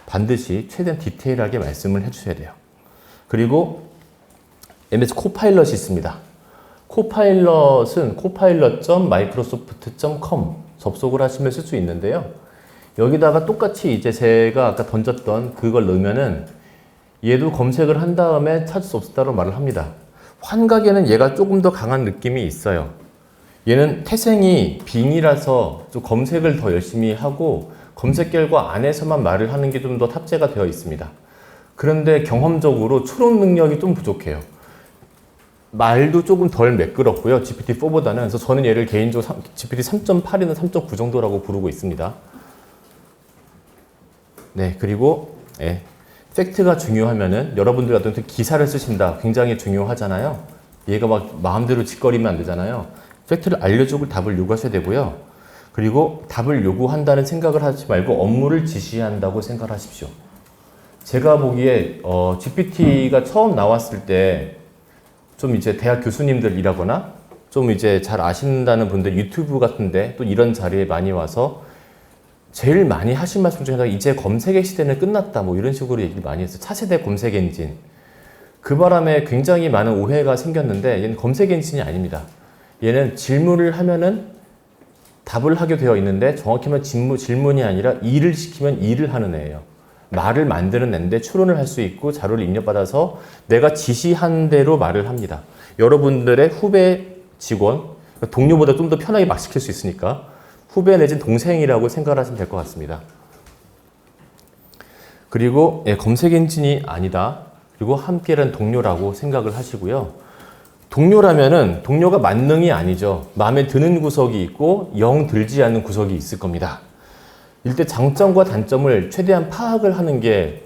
반드시 최대한 디테일하게 말씀을 해주셔야 돼요. 그리고 MS 코파일럿이 있습니다. 코파일럿은 copilot.microsoft.com 접속을 하시면 쓸 수 있는데요. 여기다가 똑같이 이제 제가 아까 던졌던 그걸 넣으면은 얘도 검색을 한 다음에 찾을 수 없었다고 말을 합니다. 환각에는 얘가 조금 더 강한 느낌이 있어요. 얘는 태생이 빙이라서 좀 검색을 더 열심히 하고 검색 결과 안에서만 말을 하는 게 좀 더 탑재가 되어 있습니다. 그런데 경험적으로 추론 능력이 좀 부족해요. 말도 조금 덜 매끄럽고요. GPT-4보다는. 그래서 저는 얘를 개인적으로 GPT 3.8이나 3.9 정도라고 부르고 있습니다. 네, 그리고 팩트가 중요하면은 여러분들 같은 기사를 쓰신다. 굉장히 중요하잖아요. 얘가 막 마음대로 짓거리면 안 되잖아요. 팩트를 알려주고 답을 요구하셔야 되고요. 그리고 답을 요구한다는 생각을 하지 말고 업무를 지시한다고 생각하십시오. 제가 보기에 GPT가 처음 나왔을 때 좀 이제 대학 교수님들이라거나 좀 이제 잘 아신다는 분들 유튜브 같은데 또 이런 자리에 많이 와서 제일 많이 하신 말씀 중에 하나가 이제 검색의 시대는 끝났다 뭐 이런 식으로 얘기를 많이 했어요. 차세대 검색 엔진. 그 바람에 굉장히 많은 오해가 생겼는데 얘는 검색 엔진이 아닙니다. 얘는 질문을 하면은 답을 하게 되어 있는데 정확히 말하면 질문이 아니라 일을 시키면 일을 하는 애예요. 말을 만드는 애인데 추론을 할 수 있고 자료를 입력받아서 내가 지시한 대로 말을 합니다. 여러분들의 후배 직원, 동료보다 좀 더 편하게 막 시킬 수 있으니까 후배 내진 동생이라고 생각을 하시면 될 것 같습니다. 그리고 검색 엔진이 아니다. 그리고 함께란 동료라고 생각을 하시고요. 동료라면은 동료가 만능이 아니죠. 마음에 드는 구석이 있고 영 들지 않는 구석이 있을 겁니다. 이때 장점과 단점을 최대한 파악을 하는 게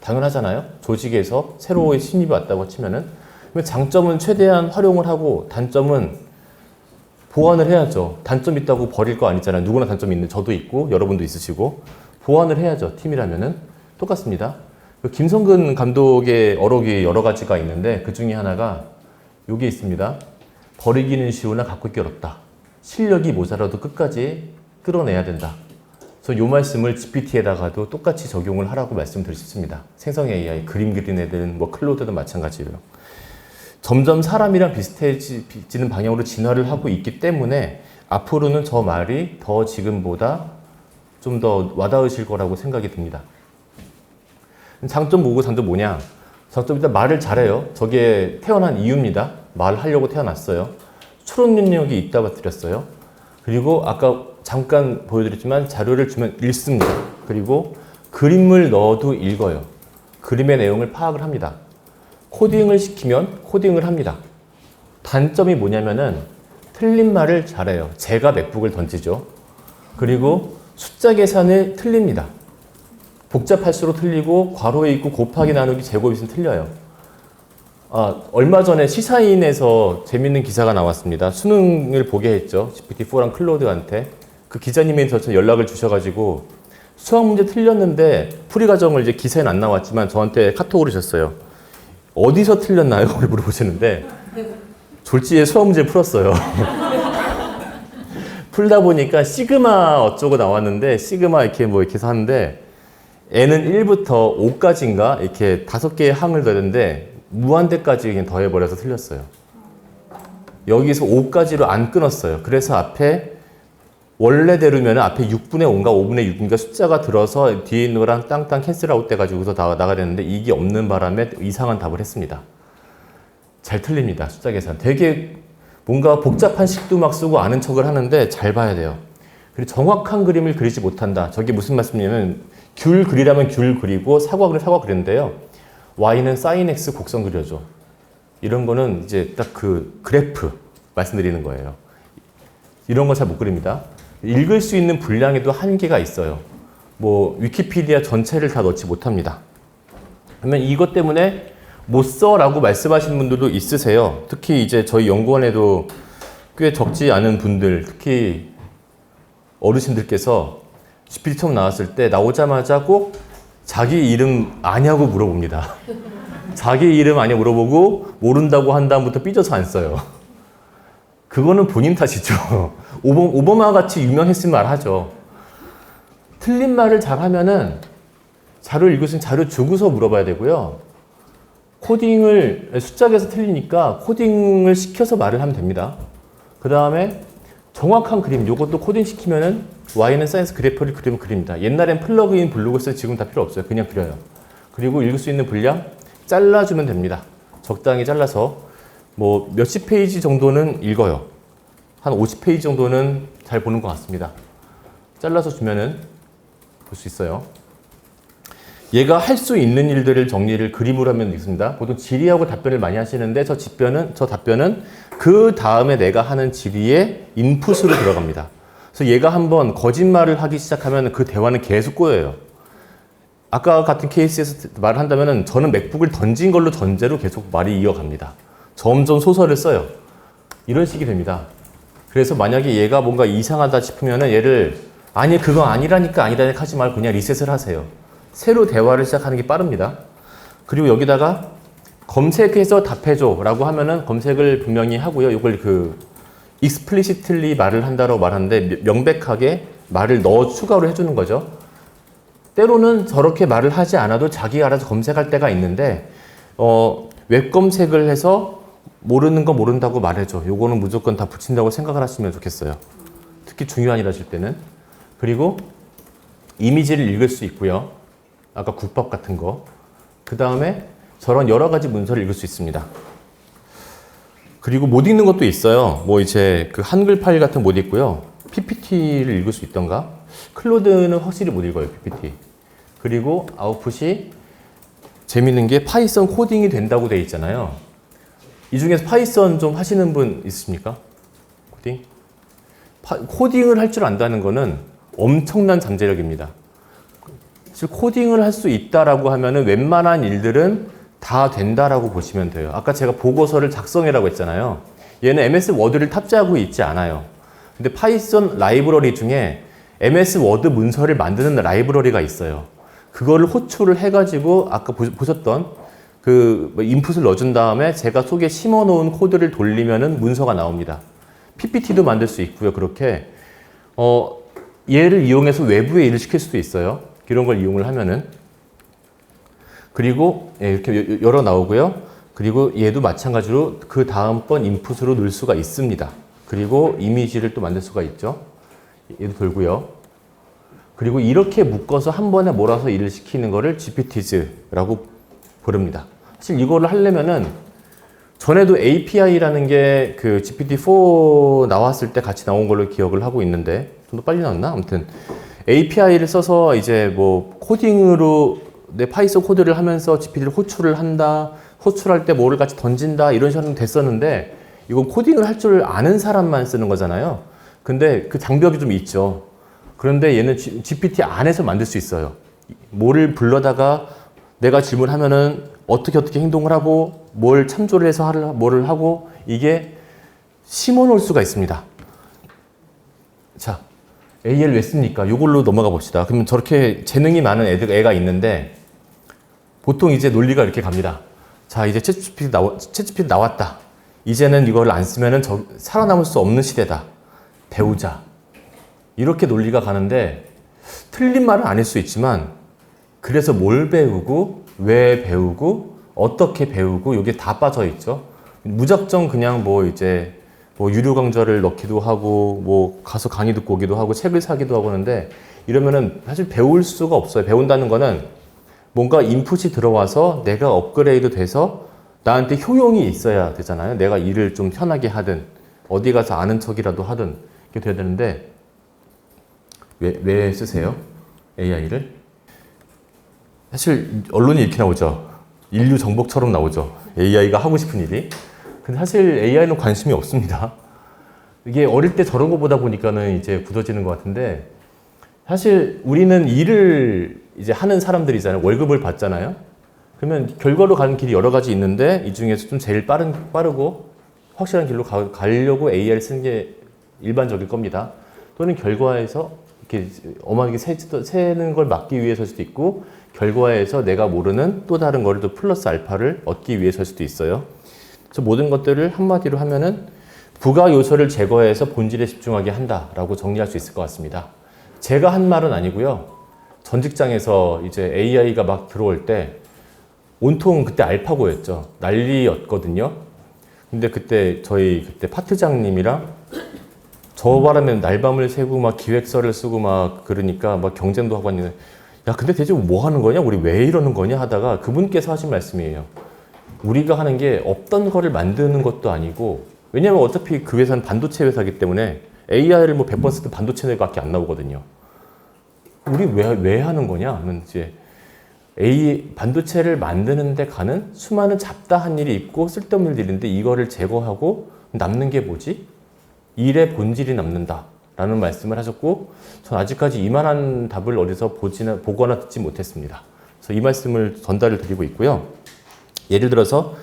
당연하잖아요. 조직에서 새로 신입이 왔다고 치면은. 장점은 최대한 활용을 하고 단점은 보완을 해야죠. 단점 있다고 버릴 거 아니잖아요. 누구나 단점이 있는 저도 있고 여러분도 있으시고 보완을 해야죠. 팀이라면은 똑같습니다. 김성근 감독의 어록이 여러 가지가 있는데 그 중에 하나가 여기 있습니다. 버리기는 쉬우나 갖고 있기 어렵다. 실력이 모자라도 끝까지 끌어내야 된다. 그래서 이 말씀을 GPT에다가도 똑같이 적용을 하라고 말씀드리고 싶습니다. 생성 AI, 그림 그리는 애들은 뭐 클로드도 마찬가지예요. 점점 사람이랑 비슷해지는 방향으로 진화를 하고 있기 때문에 앞으로는 저 말이 더 지금보다 좀 더 와닿으실 거라고 생각이 듭니다. 장점 뭐고 장점 뭐냐? 장점 일단 말을 잘해요. 저게 태어난 이유입니다. 말을 하려고 태어났어요. 추론 능력이 있다고 드렸어요. 그리고 아까 잠깐 보여드렸지만 자료를 주면 읽습니다. 그리고 그림을 넣어도 읽어요. 그림의 내용을 파악을 합니다. 코딩을 시키면 코딩을 합니다. 단점이 뭐냐면은 틀린 말을 잘해요. 제가 맥북을 던지죠. 그리고 숫자 계산을 틀립니다. 복잡할수록 틀리고 괄호에 있고 곱하기 나누기 제곱이 있으면 틀려요. 얼마 전에 시사인에서 재밌는 기사가 나왔습니다. 수능을 보게 했죠. GPT-4랑 클로드한테. 그 기자님이 저한테 연락을 주셔가지고 수학 문제 틀렸는데 풀이 과정을 이제 기사에는 안 나왔지만 저한테 카톡으로 주셨어요. 어디서 틀렸나요? 물어보시는데 졸지에 수학 문제 풀었어요. 풀다 보니까 시그마 어쩌고 나왔는데 시그마 이렇게 뭐 이렇게 해서 하는데 N은 1부터 5까지인가 이렇게 5개의 항을 더했는데 무한대까지 그냥 더해버려서 틀렸어요. 여기서 5까지로 안 끊었어요. 그래서 앞에 원래대로면 앞에 6분의 5인가 5분의 6인가 숫자가 들어서 뒤에 있는 거랑 땅땅 캔슬아웃 돼가지고 나가야 되는데 이게 없는 바람에 이상한 답을 했습니다. 잘 틀립니다. 숫자 계산. 되게 뭔가 복잡한 식도 막 쓰고 아는 척을 하는데 잘 봐야 돼요. 그리고 정확한 그림을 그리지 못한다. 저게 무슨 말씀이냐면 귤 그리라면 귤 그리고 사과 그리면 사과 그리는데요. Y는 sin X 곡선 그려줘. 이런 거는 이제 딱 그 그래프 말씀드리는 거예요. 이런 거 잘 못 그립니다. 읽을 수 있는 분량에도 한계가 있어요. 뭐 위키피디아 전체를 다 넣지 못합니다. 그러면 이것 때문에 못 써라고 말씀하시는 분들도 있으세요. 특히 이제 저희 연구원에도 꽤 적지 않은 분들, 특히 어르신들께서 GPT 처음 나왔을 때 나오자마자 꼭 자기 이름 아냐고 물어봅니다. 자기 이름 아냐 물어보고 모른다고 한 다음부터 삐져서 안 써요. 그거는 본인 탓이죠. 오바마 같이 유명했으면 말하죠. 틀린 말을 잘하면은 자료 읽으시면 자료 주고서 물어봐야 되고요. 코딩을 숫자에서 틀리니까 코딩을 시켜서 말을 하면 됩니다. 그 다음에 정확한 그림, 요것도 코딩 시키면은 Y는 사이언스 그래프를 그리면 그립니다. 옛날엔 플러그인 블로그 써서 지금 다 필요 없어요. 그냥 그려요. 그리고 읽을 수 있는 분량 잘라주면 됩니다. 적당히 잘라서 뭐 몇십 페이지 정도는 읽어요. 한 50페이지 정도는 잘 보는 것 같습니다. 잘라서 주면은 볼 수 있어요. 얘가 할 수 있는 일들을 정리를 그림으로 하면 있습니다. 보통 질의하고 답변을 많이 하시는데 저 답변은 그 다음에 내가 하는 질의의 인풋으로 들어갑니다. 그래서 얘가 한번 거짓말을 하기 시작하면 그 대화는 계속 꼬여요. 아까 같은 케이스에서 말을 한다면 저는 맥북을 던진 걸로 전제로 계속 말이 이어갑니다. 점점 소설을 써요. 이런 식이 됩니다. 그래서 만약에 얘가 뭔가 이상하다 싶으면 얘를 아니 그거 아니라니까 하지 말고 그냥 리셋을 하세요. 새로 대화를 시작하는 게 빠릅니다. 그리고 여기다가 검색해서 답해줘 라고 하면은 검색을 분명히 하고요. 이걸 explicitly 말을 한다고 말하는데 명백하게 말을 추가로 해주는 거죠. 때로는 저렇게 말을 하지 않아도 자기가 알아서 검색할 때가 있는데 웹 검색을 해서 모르는 거 모른다고 말해줘. 요거는 무조건 다 붙인다고 생각을 하시면 좋겠어요. 특히 중요한 일 하실 때는. 그리고 이미지를 읽을 수 있고요. 아까 국밥 같은 거. 그 다음에 저런 여러 가지 문서를 읽을 수 있습니다. 그리고 못 읽는 것도 있어요. 뭐 이제 그 한글 파일 같은 거 못 읽고요. PPT를 읽을 수 있던가. 클로드는 확실히 못 읽어요, PPT. 그리고 아웃풋이 재밌는 게 파이썬 코딩이 된다고 돼 있잖아요. 이 중에서 파이썬 좀 하시는 분 있으십니까? 코딩? 코딩을 할 줄 안다는 거는 엄청난 잠재력입니다. 사실 코딩을 할 수 있다라고 하면은 웬만한 일들은 다 된다라고 보시면 돼요. 아까 제가 보고서를 작성해라고 했잖아요. 얘는 MS 워드를 탑재하고 있지 않아요. 근데 파이썬 라이브러리 중에 MS 워드 문서를 만드는 라이브러리가 있어요. 그거를 호출을 해가지고 아까 보셨던 그 인풋을 넣어준 다음에 제가 속에 심어놓은 코드를 돌리면은 문서가 나옵니다. PPT도 만들 수 있고요. 그렇게 얘를 이용해서 외부에 일을 시킬 수도 있어요. 이런 걸 이용을 하면은. 그리고 이렇게 열어 나오고요. 그리고 얘도 마찬가지로 그 다음번 인풋으로 넣을 수가 있습니다. 그리고 이미지를 또 만들 수가 있죠. 얘도 돌고요. 그리고 이렇게 묶어서 한 번에 몰아서 일을 시키는 거를 GPTs라고 부릅니다. 사실 이거를 하려면은 전에도 API라는 게 그 GPT-4 나왔을 때 같이 나온 걸로 기억을 하고 있는데 좀 더 빨리 나왔나? 아무튼 API를 써서 이제 뭐 코딩으로 내 파이썬 코드를 하면서 GPT를 호출을 한다. 호출할 때 뭐를 같이 던진다. 이런 식으로 됐었는데 이건 코딩을 할 줄 아는 사람만 쓰는 거잖아요. 근데 그 장벽이 좀 있죠. 그런데 얘는 GPT 안에서 만들 수 있어요. 뭐를 불러다가 내가 질문하면은 어떻게 행동을 하고 뭘 참조를 해서 뭐를 하고 이게 심어 놓을 수가 있습니다. 자, AI를 왜 씁니까? 이걸로 넘어가 봅시다. 그러면 저렇게 재능이 많은 애가 있는데 보통 이제 논리가 이렇게 갑니다. 자, 이제 챗GPT 나왔다. 이제는 이걸 안 쓰면은 살아남을 수 없는 시대다. 배우자. 이렇게 논리가 가는데 틀린 말은 아닐 수 있지만 그래서 뭘 배우고 왜 배우고 어떻게 배우고 이게 다 빠져 있죠. 무작정 그냥 뭐 이제 뭐 유료 강좌를 넣기도 하고 뭐 가서 강의 듣고 오기도 하고 책을 사기도 하고 하는데 이러면은 사실 배울 수가 없어요. 배운다는 거는 뭔가 인풋이 들어와서 내가 업그레이드 돼서 나한테 효용이 있어야 되잖아요. 내가 일을 좀 편하게 하든 어디 가서 아는 척이라도 하든 이렇게 돼야 되는데 왜 쓰세요? AI를? 사실 언론이 이렇게 나오죠. 인류 정복처럼 나오죠. AI가 하고 싶은 일이. 근데 사실 AI는 관심이 없습니다. 이게 어릴 때 저런 거 보다 보니까는 이제 굳어지는 것 같은데 사실 우리는 일을 이제 하는 사람들이잖아요. 월급을 받잖아요. 그러면 결과로 가는 길이 여러 가지 있는데 이 중에서 좀 제일 빠르고 확실한 길로 가려고 AI를 쓰는 게 일반적일 겁니다. 또는 결과에서 이렇게 어마하게 새는 걸 막기 위해서일 수도 있고 결과에서 내가 모르는 또 다른 거를 또 플러스 알파를 얻기 위해서일 수도 있어요. 그래서 모든 것들을 한마디로 하면은 부가 요소를 제거해서 본질에 집중하게 한다라고 정리할 수 있을 것 같습니다. 제가 한 말은 아니고요. 전 직장에서 이제 AI가 막 들어올 때 온통 그때 알파고였죠. 난리였거든요. 근데 그때 저희 파트장님이랑 저 바람에 날밤을 새고 막 기획서를 쓰고 막 그러니까 막 경쟁도 하고 왔는데 야 근데 대체 뭐 하는 거냐? 우리 왜 이러는 거냐? 하다가 그분께서 하신 말씀이에요. 우리가 하는 게 없던 거를 만드는 것도 아니고 왜냐면 어차피 그 회사는 반도체 회사이기 때문에 AI를 뭐 100번 쓰도 반도체밖에 안 나오거든요. 우리 왜 하는 거냐? 는 이제 반도체를 만드는 데 가는 수많은 잡다한 일이 있고 쓸데없는 일인데 이거를 제거하고 남는 게 뭐지? 일의 본질이 남는다 라는 말씀을 하셨고 전 아직까지 이만한 답을 어디서 보거나 듣지 못했습니다. 그래서 이 말씀을 전달을 드리고 있고요. 예를 들어서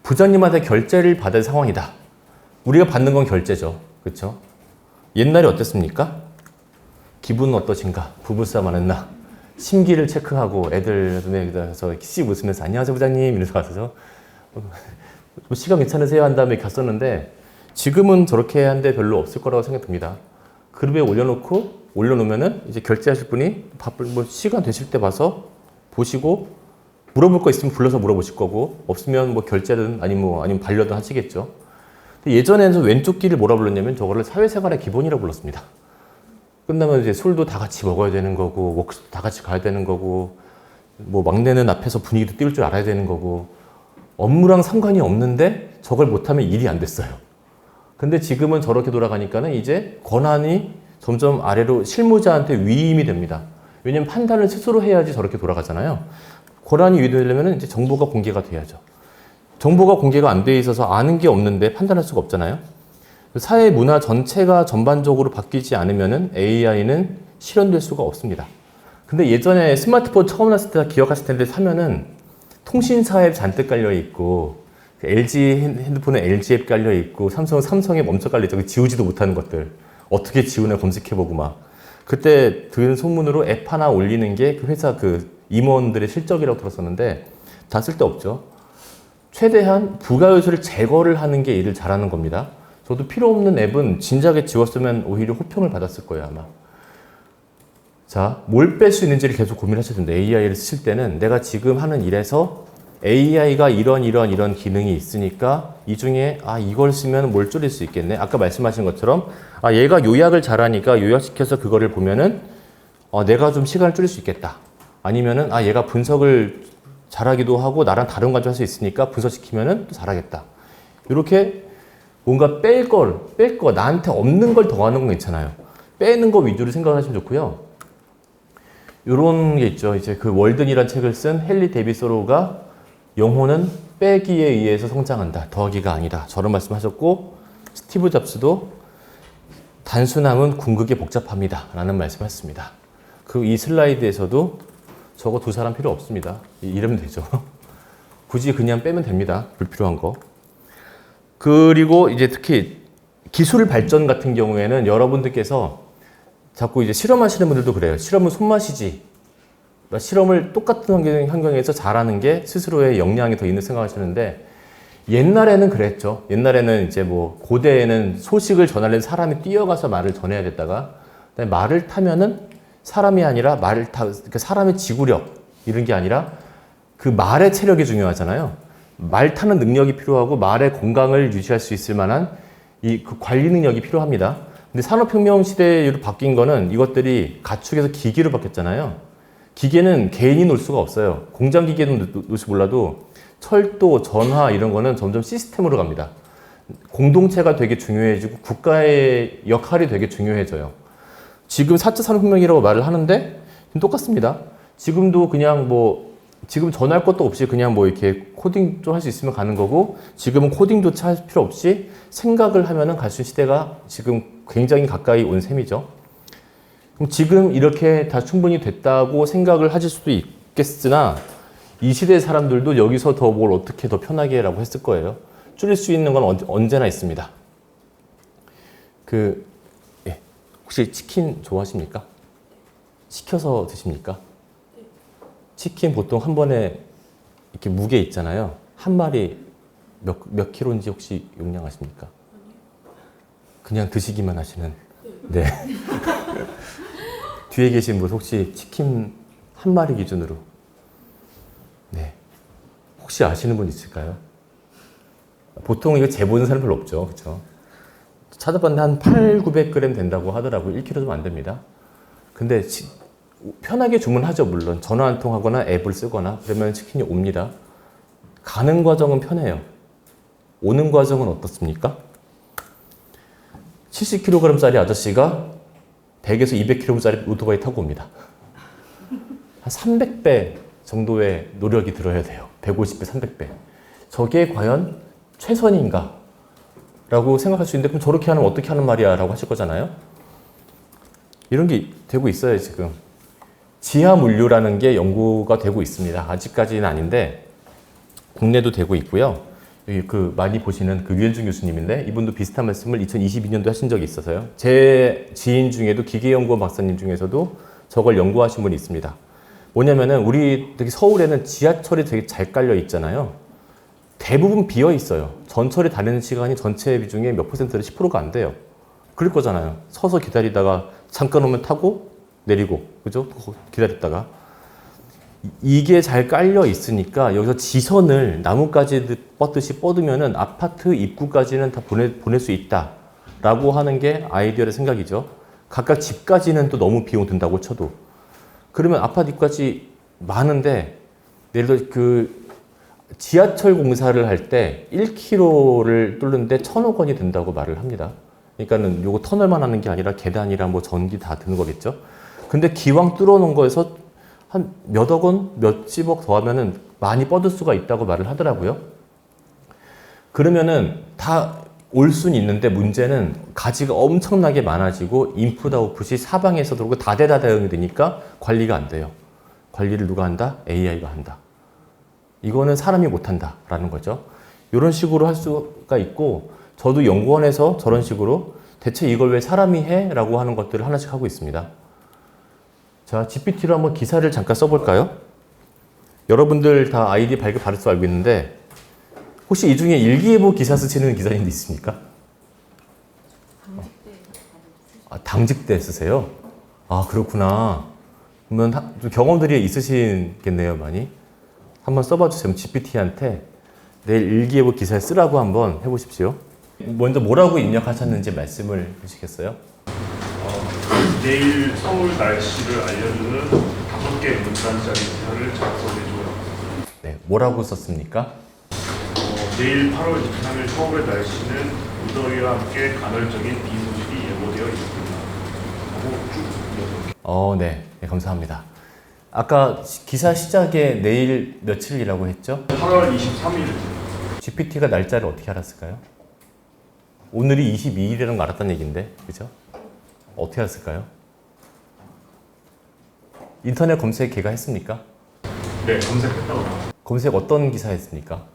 부장님한테 결제를 받을 상황이다. 우리가 받는 건 결제죠. 그렇죠? 옛날에 어땠습니까? 기분은 어떠신가? 부부싸움 안 했나? 심기를 체크하고 애들에서 씩 웃으면서 안녕하세요 부장님 이러면서 가서 시간 괜찮으세요? 한 다음에 갔었는데 지금은 저렇게 한데 별로 없을 거라고 생각됩니다. 그룹에 올려놓으면은 이제 결제하실 분이 뭐 시간 되실 때 봐서 보시고 물어볼 거 있으면 불러서 물어보실 거고 없으면 뭐 결제든 아니면 반려든 하시겠죠. 예전에는 왼쪽 길을 뭐라 불렀냐면 저거를 사회생활의 기본이라고 불렀습니다. 끝나면 이제 술도 다 같이 먹어야 되는 거고 워크숍도 다 같이 가야 되는 거고 뭐 막내는 앞에서 분위기도 띄울 줄 알아야 되는 거고 업무랑 상관이 없는데 저걸 못하면 일이 안 됐어요. 근데 지금은 저렇게 돌아가니까는 이제 권한이 점점 아래로 실무자한테 위임이 됩니다. 왜냐면 판단을 스스로 해야지 저렇게 돌아가잖아요. 권한이 유도되려면 이제 정보가 공개가 돼야죠. 정보가 공개가 안 돼 있어서 아는 게 없는데 판단할 수가 없잖아요. 사회 문화 전체가 전반적으로 바뀌지 않으면은 AI는 실현될 수가 없습니다. 근데 예전에 스마트폰 처음 났을 때 기억하실 텐데 사면은 통신사 앱 잔뜩 깔려 있고 LG 핸드폰에 LG 앱 깔려 있고 삼성 앱 엄청 깔려 있죠. 지우지도 못하는 것들 어떻게 지우나 검색해보고 막 그때 들은 소문으로 앱 하나 올리는 게 그 회사 그 임원들의 실적이라고 들었었는데 다 쓸데없죠. 최대한 부가 요소를 제거를 하는 게 일을 잘하는 겁니다. 저도 필요 없는 앱은 진작에 지웠으면 오히려 호평을 받았을 거예요, 아마. 자, 뭘 뺄 수 있는지를 계속 고민하셔야 됩니다. AI를 쓰실 때는 내가 지금 하는 일에서 AI가 이런 기능이 있으니까 이 중에 이걸 쓰면 뭘 줄일 수 있겠네. 아까 말씀하신 것처럼 얘가 요약을 잘하니까 요약시켜서 그거를 보면은 내가 좀 시간을 줄일 수 있겠다. 아니면은 얘가 분석을 잘하기도 하고 나랑 다른 거 할 수 있으니까 분석시키면은 또 잘하겠다. 이렇게 뭔가 뺄 거, 나한테 없는 걸 더하는 건 괜찮아요. 빼는 거 위주로 생각하시면 좋고요. 요런 게 있죠. 이제 그 월든이라는 책을 쓴 헨리 데이빗 소로우가 영혼은 빼기에 의해서 성장한다. 더하기가 아니다. 저런 말씀하셨고 스티브 잡스도 단순함은 궁극에 복잡합니다. 라는 말씀하셨습니다. 이 슬라이드에서도 저거 두 사람 필요 없습니다. 이러면 되죠. 굳이 그냥 빼면 됩니다. 불필요한 거. 그리고 이제 특히 기술 발전 같은 경우에는 여러분들께서 자꾸 이제 실험하시는 분들도 그래요. 실험은 손맛이지. 실험을 똑같은 환경에서 잘하는 게 스스로의 역량이 더 있는 생각하시는데 옛날에는 그랬죠. 옛날에는 이제 뭐 고대에는 소식을 전하려는 사람이 뛰어가서 말을 전해야 됐다가 말을 타면은 사람이 아니라 그러니까 사람의 지구력 이런 게 아니라 그 말의 체력이 중요하잖아요. 말 타는 능력이 필요하고 말의 건강을 유지할 수 있을 만한 그 관리 능력이 필요합니다. 근데 산업혁명 시대로 바뀐 거는 이것들이 가축에서 기계로 바뀌었잖아요. 기계는 개인이 놓을 수가 없어요. 공장 기계는 놓을지 몰라도 철도, 전화 이런 거는 점점 시스템으로 갑니다. 공동체가 되게 중요해지고 국가의 역할이 되게 중요해져요. 지금 4차 산업혁명이라고 말을 하는데 똑같습니다. 지금도 그냥 지금 전화할 것도 없이 그냥 이렇게 코딩 좀 할 수 있으면 가는 거고 지금은 코딩조차 할 필요 없이 생각을 하면은 갈 수 있는 시대가 지금 굉장히 가까이 온 셈이죠. 그럼 지금 이렇게 다 충분히 됐다고 생각을 하실 수도 있겠으나 이 시대 사람들도 여기서 더 뭘 어떻게 더 편하게 라고 했을 거예요. 줄일 수 있는 건 언제나 있습니다. 혹시 치킨 좋아하십니까? 시켜서 드십니까? 치킨 보통 한 번에 이렇게 무게 있잖아요. 한 마리 몇 킬로인지 혹시 용량 아십니까? 그냥 드시기만 하시는. 네. 뒤에 계신 분 혹시 치킨 한 마리 기준으로. 네. 혹시 아시는 분 있을까요? 보통 이거 재보는 사람 별로 없죠. 그렇죠? 찾아봤는데 한 800-900g 된다고 하더라고요. 1kg 좀 안 됩니다. 근데 편하게 주문하죠. 물론 전화 한 통 하거나 앱을 쓰거나 그러면 치킨이 옵니다. 가는 과정은 편해요. 오는 과정은 어떻습니까? 70kg짜리 아저씨가 100에서 200kg짜리 오토바이 타고 옵니다. 한 300배 정도의 노력이 들어야 돼요. 150배, 300배. 저게 과연 최선인가? 라고 생각할 수 있는데 그럼 저렇게 하면 어떻게 하는 말이야? 라고 하실 거잖아요. 이런 게 되고 있어요, 지금. 지하물류라는 게 연구가 되고 있습니다. 아직까지는 아닌데 국내도 되고 있고요. 여기 많이 보시는 유현중 교수님인데 이분도 비슷한 말씀을 2022년도에 하신 적이 있어서요. 제 지인 중에도 기계연구원 박사님 중에서도 저걸 연구하신 분이 있습니다. 뭐냐면은 우리 되게 서울에는 지하철이 되게 잘 깔려 있잖아요. 대부분 비어 있어요. 전철이 다니는 시간이 전체 비중의 몇 %를 10%가 안 돼요. 그럴 거잖아요. 서서 기다리다가 잠깐 오면 타고 내리고, 그죠? 기다렸다가. 이게 잘 깔려 있으니까 여기서 지선을 나뭇가지 뻗듯이 뻗으면은 아파트 입구까지는 다 보낼 수 있다. 라고 하는 게 아이디어의 생각이죠. 각각 집까지는 또 너무 비용 든다고 쳐도. 그러면 아파트 입구까지 많은데, 예를 들어 지하철 공사를 할 때 1km를 뚫는데 1,000억 원이 든다고 말을 합니다. 그러니까는 요거 터널만 하는 게 아니라 계단이랑 전기 다 드는 거겠죠. 근데 기왕 뚫어놓은 거에서 한 몇억 원, 몇십억 더하면은 많이 뻗을 수가 있다고 말을 하더라고요. 그러면은 다 올 수는 있는데 문제는 가지가 엄청나게 많아지고 인풋 아웃풋이 사방에서 들어오고 다대다 대응이 되니까 관리가 안 돼요. 관리를 누가 한다? AI가 한다. 이거는 사람이 못한다 라는 거죠. 이런 식으로 할 수가 있고, 저도 연구원에서 저런 식으로 대체 이걸 왜 사람이 해? 라고 하는 것들을 하나씩 하고 있습니다. 자, GPT로 한번 기사를 잠깐 써볼까요? 여러분들 다 아이디 발급 받을 줄 알고 있는데, 혹시 이 중에 일기예보 기사 쓰시는 기사님도 있습니까? 당직 때 쓰세요? 아, 그렇구나. 그러면 좀 경험들이 있으시겠네요, 많이. 한번 써봐 주세요. GPT한테 내일 일기예보 기사에 쓰라고 한번 해보십시오. 먼저 뭐라고 입력하셨는지 말씀을 해주시겠어요? 내일 서울 날씨를 알려주는 5개 문단짜리 기사를 작성해줘요. 네, 뭐라고 썼습니까? 내일 8월 23일 서울의 날씨는 무더위와 함께 간헐적인 비 소식이 예보되어 있습니다. 하고 쭉 읽어요. 네, 감사합니다. 아까 기사 시작에 내일 며칠이라고 했죠? 8월 23일. GPT가 날짜를 어떻게 알았을까요? 오늘이 22일이라는 거 알았다는 얘기인데, 그죠? 어떻게 알았을까요? 인터넷 검색 걔가 했습니까? 네, 검색했다고. 검색 어떤 기사 했습니까?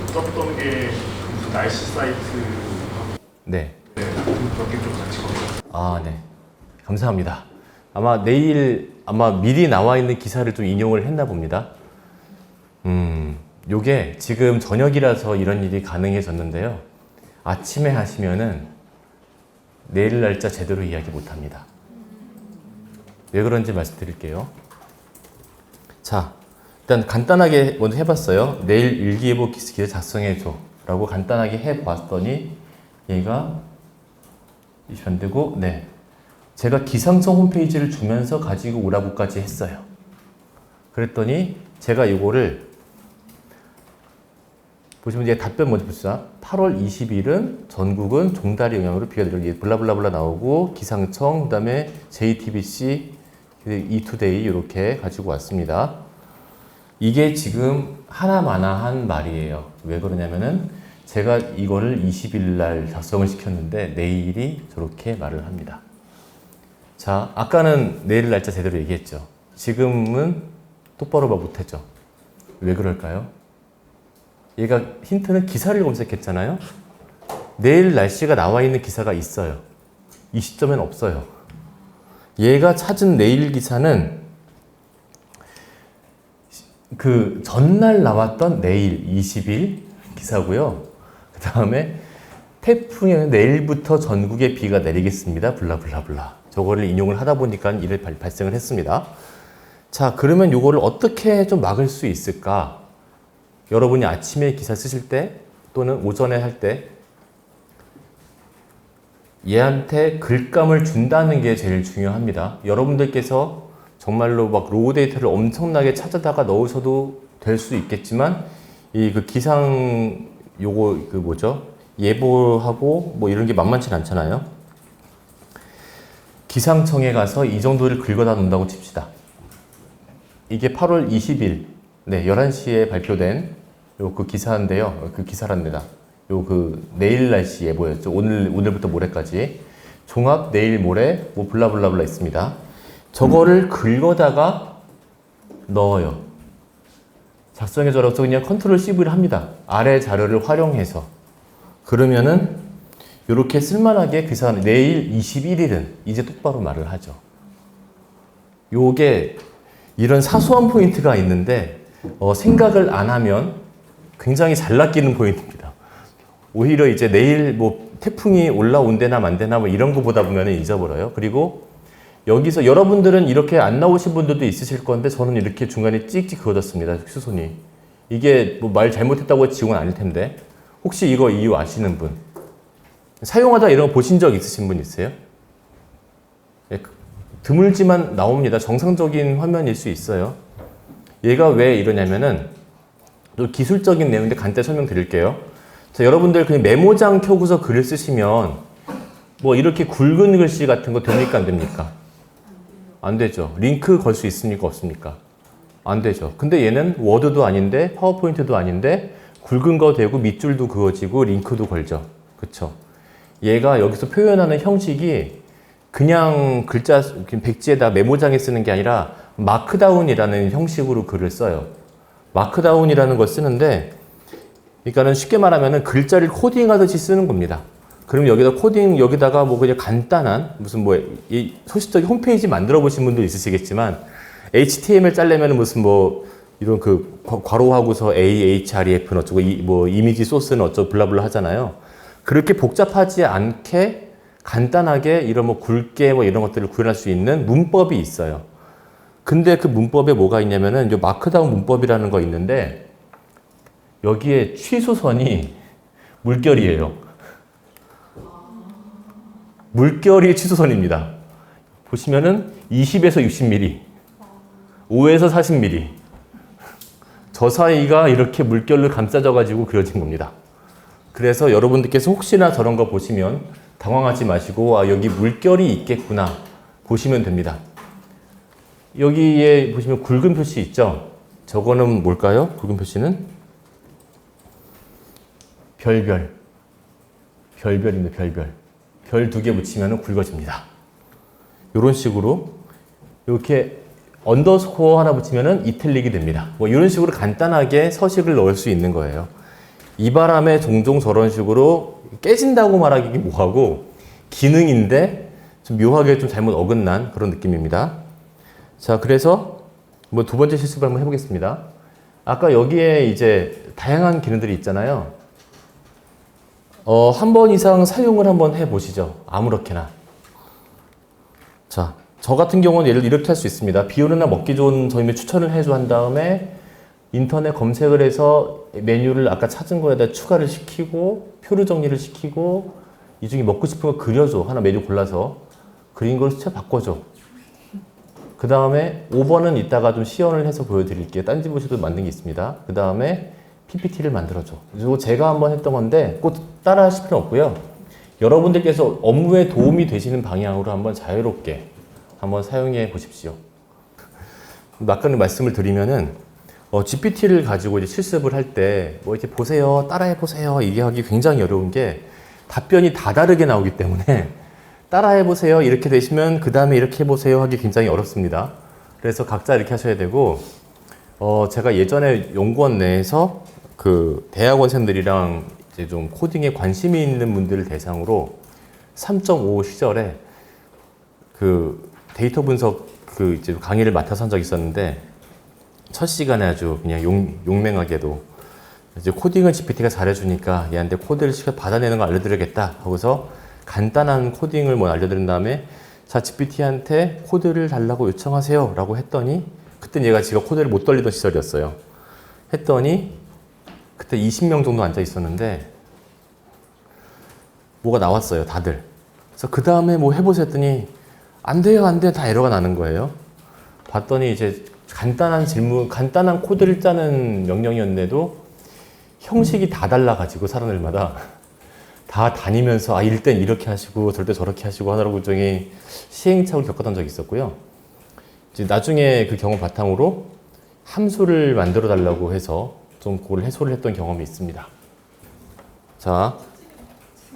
썼던 게 무슨 날씨 사이트. 네. 네, 그렇게 좀 같이 검색. 네. 감사합니다. 아마 미리 나와 있는 기사를 좀 인용을 했나 봅니다. 요게 지금 저녁이라서 이런 일이 가능해졌는데요. 아침에 하시면은 내일 날짜 제대로 이야기 못 합니다. 왜 그런지 말씀드릴게요. 자, 일단 간단하게 먼저 해봤어요. 내일 일기예보 기사 작성해줘 라고 간단하게 해봤더니 얘가 안 되고, 네. 제가 기상청 홈페이지를 주면서 가지고 오라고까지 했어요. 그랬더니 제가 이거를 보시면 이제 답변 먼저 봅시다. 8월 20일은 전국은 종다리 영향으로 비가 내리고 블라블라블라 나오고 기상청, 그다음에 JTBC, 이투데이 이렇게 가지고 왔습니다. 이게 지금 하나마나한 말이에요. 왜 그러냐면은 제가 이거를 20일 날 작성을 시켰는데 내일이 저렇게 말을 합니다. 자, 아까는 내일 날짜 제대로 얘기했죠. 지금은 똑바로 말 못했죠. 왜 그럴까요? 얘가 힌트는 기사를 검색했잖아요. 내일 날씨가 나와 있는 기사가 있어요. 이 시점엔 없어요. 얘가 찾은 내일 기사는 그 전날 나왔던 내일 20일 기사고요. 그 다음에 태풍에는 내일부터 전국에 비가 내리겠습니다. 블라블라블라. 저거를 인용을 하다 보니까 일이 발생을 했습니다. 자, 그러면 이거를 어떻게 좀 막을 수 있을까? 여러분이 아침에 기사 쓰실 때 또는 오전에 할 때 얘한테 글감을 준다는 게 제일 중요합니다. 여러분들께서 정말로 막 로우 데이터를 엄청나게 찾아다가 넣으셔도 될 수 있겠지만 이 그 기상 요거 그 뭐죠? 예보하고 뭐 이런 게 만만치 않잖아요. 기상청에 가서 이 정도를 긁어다 놓는다고 칩시다. 이게 8월 20일, 네, 11시에 발표된 요 그 기사인데요. 그 기사랍니다. 요 그 내일 날씨 예보였죠. 오늘부터 모레까지. 종합 내일 모레 뭐 블라블라블라 있습니다. 저거를 긁어다가 넣어요. 작성해줘라고 그냥 컨트롤 C를 합니다. 아래 자료를 활용해서. 그러면은 이렇게 쓸만하게 기사 내일 21일은 이제 똑바로 말을 하죠. 요게 이런 사소한 포인트가 있는데 생각을 안 하면 굉장히 잘 낚이는 포인트입니다. 오히려 이제 내일 뭐 태풍이 올라온대나 만대나 뭐 이런 거 보다 보면 잊어버려요. 그리고 여기서 여러분들은 이렇게 안 나오신 분들도 있으실 건데 저는 이렇게 중간에 찍찍 그어졌습니다. 휴손이. 이게 뭐 말 잘못했다고 지공은 아닐 텐데 혹시 이거 이유 아시는 분? 사용하다 이런 거 보신 적 있으신 분 있어요? 예, 드물지만 나옵니다. 정상적인 화면일 수 있어요. 얘가 왜 이러냐면은 또 기술적인 내용인데 간단히 설명드릴게요. 자, 여러분들 그냥 메모장 켜고서 글을 쓰시면 뭐 이렇게 굵은 글씨 같은 거 됩니까 안 됩니까? 안 되죠. 링크 걸 수 있습니까 없습니까? 안 되죠. 근데 얘는 워드도 아닌데 파워포인트도 아닌데 굵은 거 되고 밑줄도 그어지고 링크도 걸죠. 그쵸? 얘가 여기서 표현하는 형식이 그냥 글자 백지에다 메모장에 쓰는 게 아니라 마크다운이라는 형식으로 글을 써요. 마크다운이라는 걸 쓰는데 그러니까는 쉽게 말하면은 글자를 코딩하듯이 쓰는 겁니다. 그럼 여기다가 뭐 그냥 간단한 무슨 뭐 이 소식적인 홈페이지 만들어 보신 분도 있으시겠지만 HTML 짜려면 무슨 뭐 이런 그 괄호하고서 AHREF는 어쩌고 뭐 이미지 소스는 어쩌고 블라블라 하잖아요. 그렇게 복잡하지 않게 간단하게 이런 뭐 굵게 뭐 이런 것들을 구현할 수 있는 문법이 있어요. 근데 그 문법에 뭐가 있냐면은 이 마크다운 문법이라는 거 있는데 여기에 취소선이 물결이에요. 물결이 취소선입니다. 보시면은 20에서 60mm, 5에서 40mm. 저 사이가 이렇게 물결로 감싸져 가지고 그려진 겁니다. 그래서 여러분들께서 혹시나 저런 거 보시면 당황하지 마시고 아 여기 물결이 있겠구나 보시면 됩니다. 여기에 보시면 굵은 표시 있죠? 저거는 뭘까요? 굵은 표시는? 별별입니다. 별별. 별 2개 붙이면 굵어집니다. 이런 식으로 이렇게 언더스코어 하나 붙이면 이탈릭이 됩니다. 뭐 이런 식으로 간단하게 서식을 넣을 수 있는 거예요. 이 바람에 종종 저런 식으로 깨진다고 말하기 뭐하고 기능인데 좀 묘하게 좀 잘못 어긋난 그런 느낌입니다. 자, 그래서 뭐 두 번째 실습을 한번 해보겠습니다. 아까 여기에 이제 다양한 기능들이 있잖아요. 한 번 이상 사용을 한번 해보시죠. 아무렇게나. 자, 저 같은 경우는 예를 이렇게 할 수 있습니다. 비 오는 날 먹기 좋은 점을 추천을 해줘 한 다음에 인터넷 검색을 해서 메뉴를 아까 찾은 거에다 추가를 시키고 표를 정리를 시키고 이 중에 먹고 싶은 거 그려줘. 하나 메뉴 골라서 그린 걸 수채 바꿔줘. 그 다음에 5번은 이따가 좀 시연을 해서 보여드릴게요. 딴지보시도 만든 게 있습니다. 그 다음에 PPT를 만들어줘. 이거 제가 한번 했던 건데 꼭 따라 하실 필요는 없고요. 여러분들께서 업무에 도움이 되시는 방향으로 한번 자유롭게 한번 사용해 보십시오. 아까는 말씀을 드리면은 GPT를 가지고 이제 실습을 할 때 뭐 이렇게 보세요, 따라해 보세요 이게 하기 굉장히 어려운 게 답변이 다 다르게 나오기 때문에 따라해 보세요 이렇게 되시면 그 다음에 이렇게 해보세요 하기 굉장히 어렵습니다. 그래서 각자 이렇게 하셔야 되고 제가 예전에 연구원 내에서 그 대학원생들이랑 이제 좀 코딩에 관심이 있는 분들을 대상으로 3.5 시절에 그 데이터 분석 그 이제 강의를 맡아서 한 적이 있었는데 첫 시간에 아주 그냥 용맹하게도 이제 코딩을 GPT가 잘해주니까 얘한테 코드를 시켜 받아내는 걸 알려드리겠다 하고서 간단한 코딩을 뭐 알려드린 다음에 자 GPT한테 코드를 달라고 요청하세요 라고 했더니 그때 얘가 지가 코드를 못 돌리던 시절이었어요. 했더니 그때 20명 정도 앉아 있었는데 뭐가 나왔어요 다들. 그래서 그 다음에 뭐 해보세요 했더니 안 돼요 안 돼요 다 에러가 나는 거예요. 봤더니 이제 간단한 질문 간단한 코드를 짜는 명령이었는데도 형식이 다 달라가지고 사람들마다 다 다니면서 아 이럴 땐 이렇게 하시고 저럴 때 저렇게 하시고 하느라고 일종의 시행착오를 겪었던 적이 있었고요. 이제 나중에 그 경험 바탕으로 함수를 만들어 달라고 해서 좀 그걸 해소를 했던 경험이 있습니다. 자,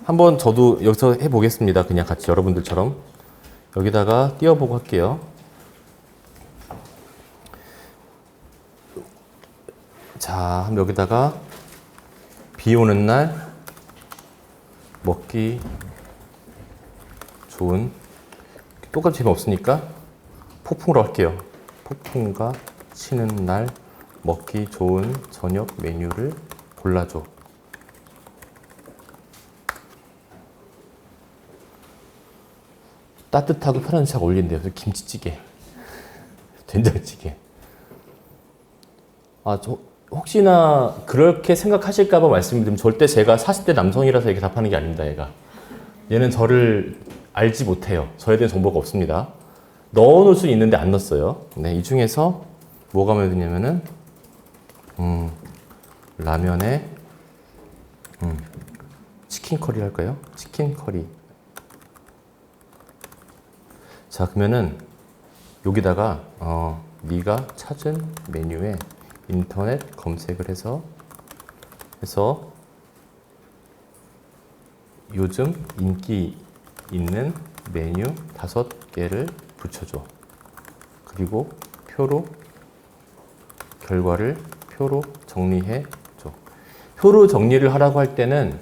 한번 저도 여기서 해보겠습니다. 그냥 같이 여러분들처럼 여기다가 띄워보고 할게요. 자, 한번 여기다가 비 오는 날 먹기 좋은 똑같이 재미없으니까 폭풍으로 할게요. 폭풍과 치는 날 먹기 좋은 저녁 메뉴를 골라줘. 따뜻하고 편한 차 어울린대요. 그래서 김치찌개, 된장찌개. 혹시나 그렇게 생각하실까봐 말씀드리면 절대 제가 40대 남성이라서 이렇게 답하는 게 아닙니다. 얘는 저를 알지 못해요. 저에 대한 정보가 없습니다. 넣어놓을 수 있는데 안 넣었어요. 네, 이 중에서 뭐가 마음에 드냐면은 라면에 치킨 커리 할까요? 치킨 커리 자, 그러면은 여기다가 네가 찾은 메뉴에 인터넷 검색을 해서 요즘 인기 있는 메뉴 5개를 붙여줘. 그리고 표로 정리해줘. 표로 정리를 하라고 할 때는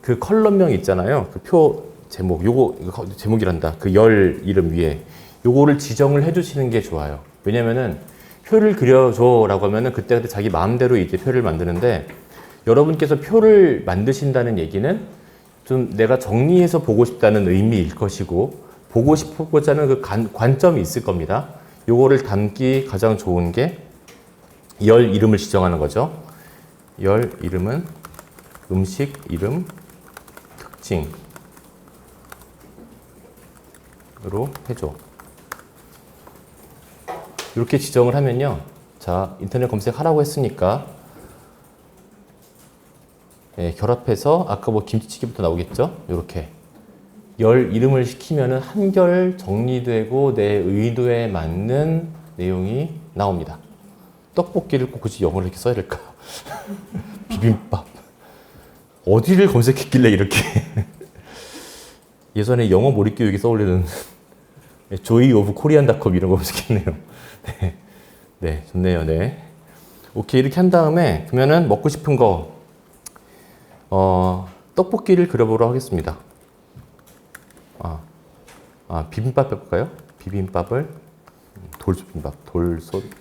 그 컬럼명 있잖아요. 그 표 제목, 이거 제목이란다. 그 열 이름 위에 요거를 지정을 해주시는 게 좋아요. 왜냐면은 표를 그려줘라고 하면은 그때 자기 마음대로 이제 표를 만드는데, 여러분께서 표를 만드신다는 얘기는 좀 내가 정리해서 보고 싶다는 의미일 것이고, 보고 싶고자 하는 그 관점이 있을 겁니다. 요거를 담기 가장 좋은 게 열 이름을 지정하는 거죠. 열 이름은 음식 이름 특징으로 해줘. 이렇게 지정을 하면요. 자, 인터넷 검색하라고 했으니까 결합해서 아까 뭐 김치찌개부터 나오겠죠? 이렇게 열 이름을 시키면은 한결 정리되고 내 의도에 맞는 내용이 나옵니다. 떡볶이를 꼭 굳이 영어로 이렇게 써야 될까? 비빔밥. 어디를 검색했길래 이렇게. 예전에 영어 몰입 교육이 써올리는 조이 오브 코리안닷컴 이런 거 검색했네요. 네. 네, 좋네요. 네. 오케이, 이렇게 한 다음에 그러면은 먹고 싶은 거 떡볶이를 그려보도록 하겠습니다. 비빔밥 해볼까요? 비빔밥을 돌솥밥을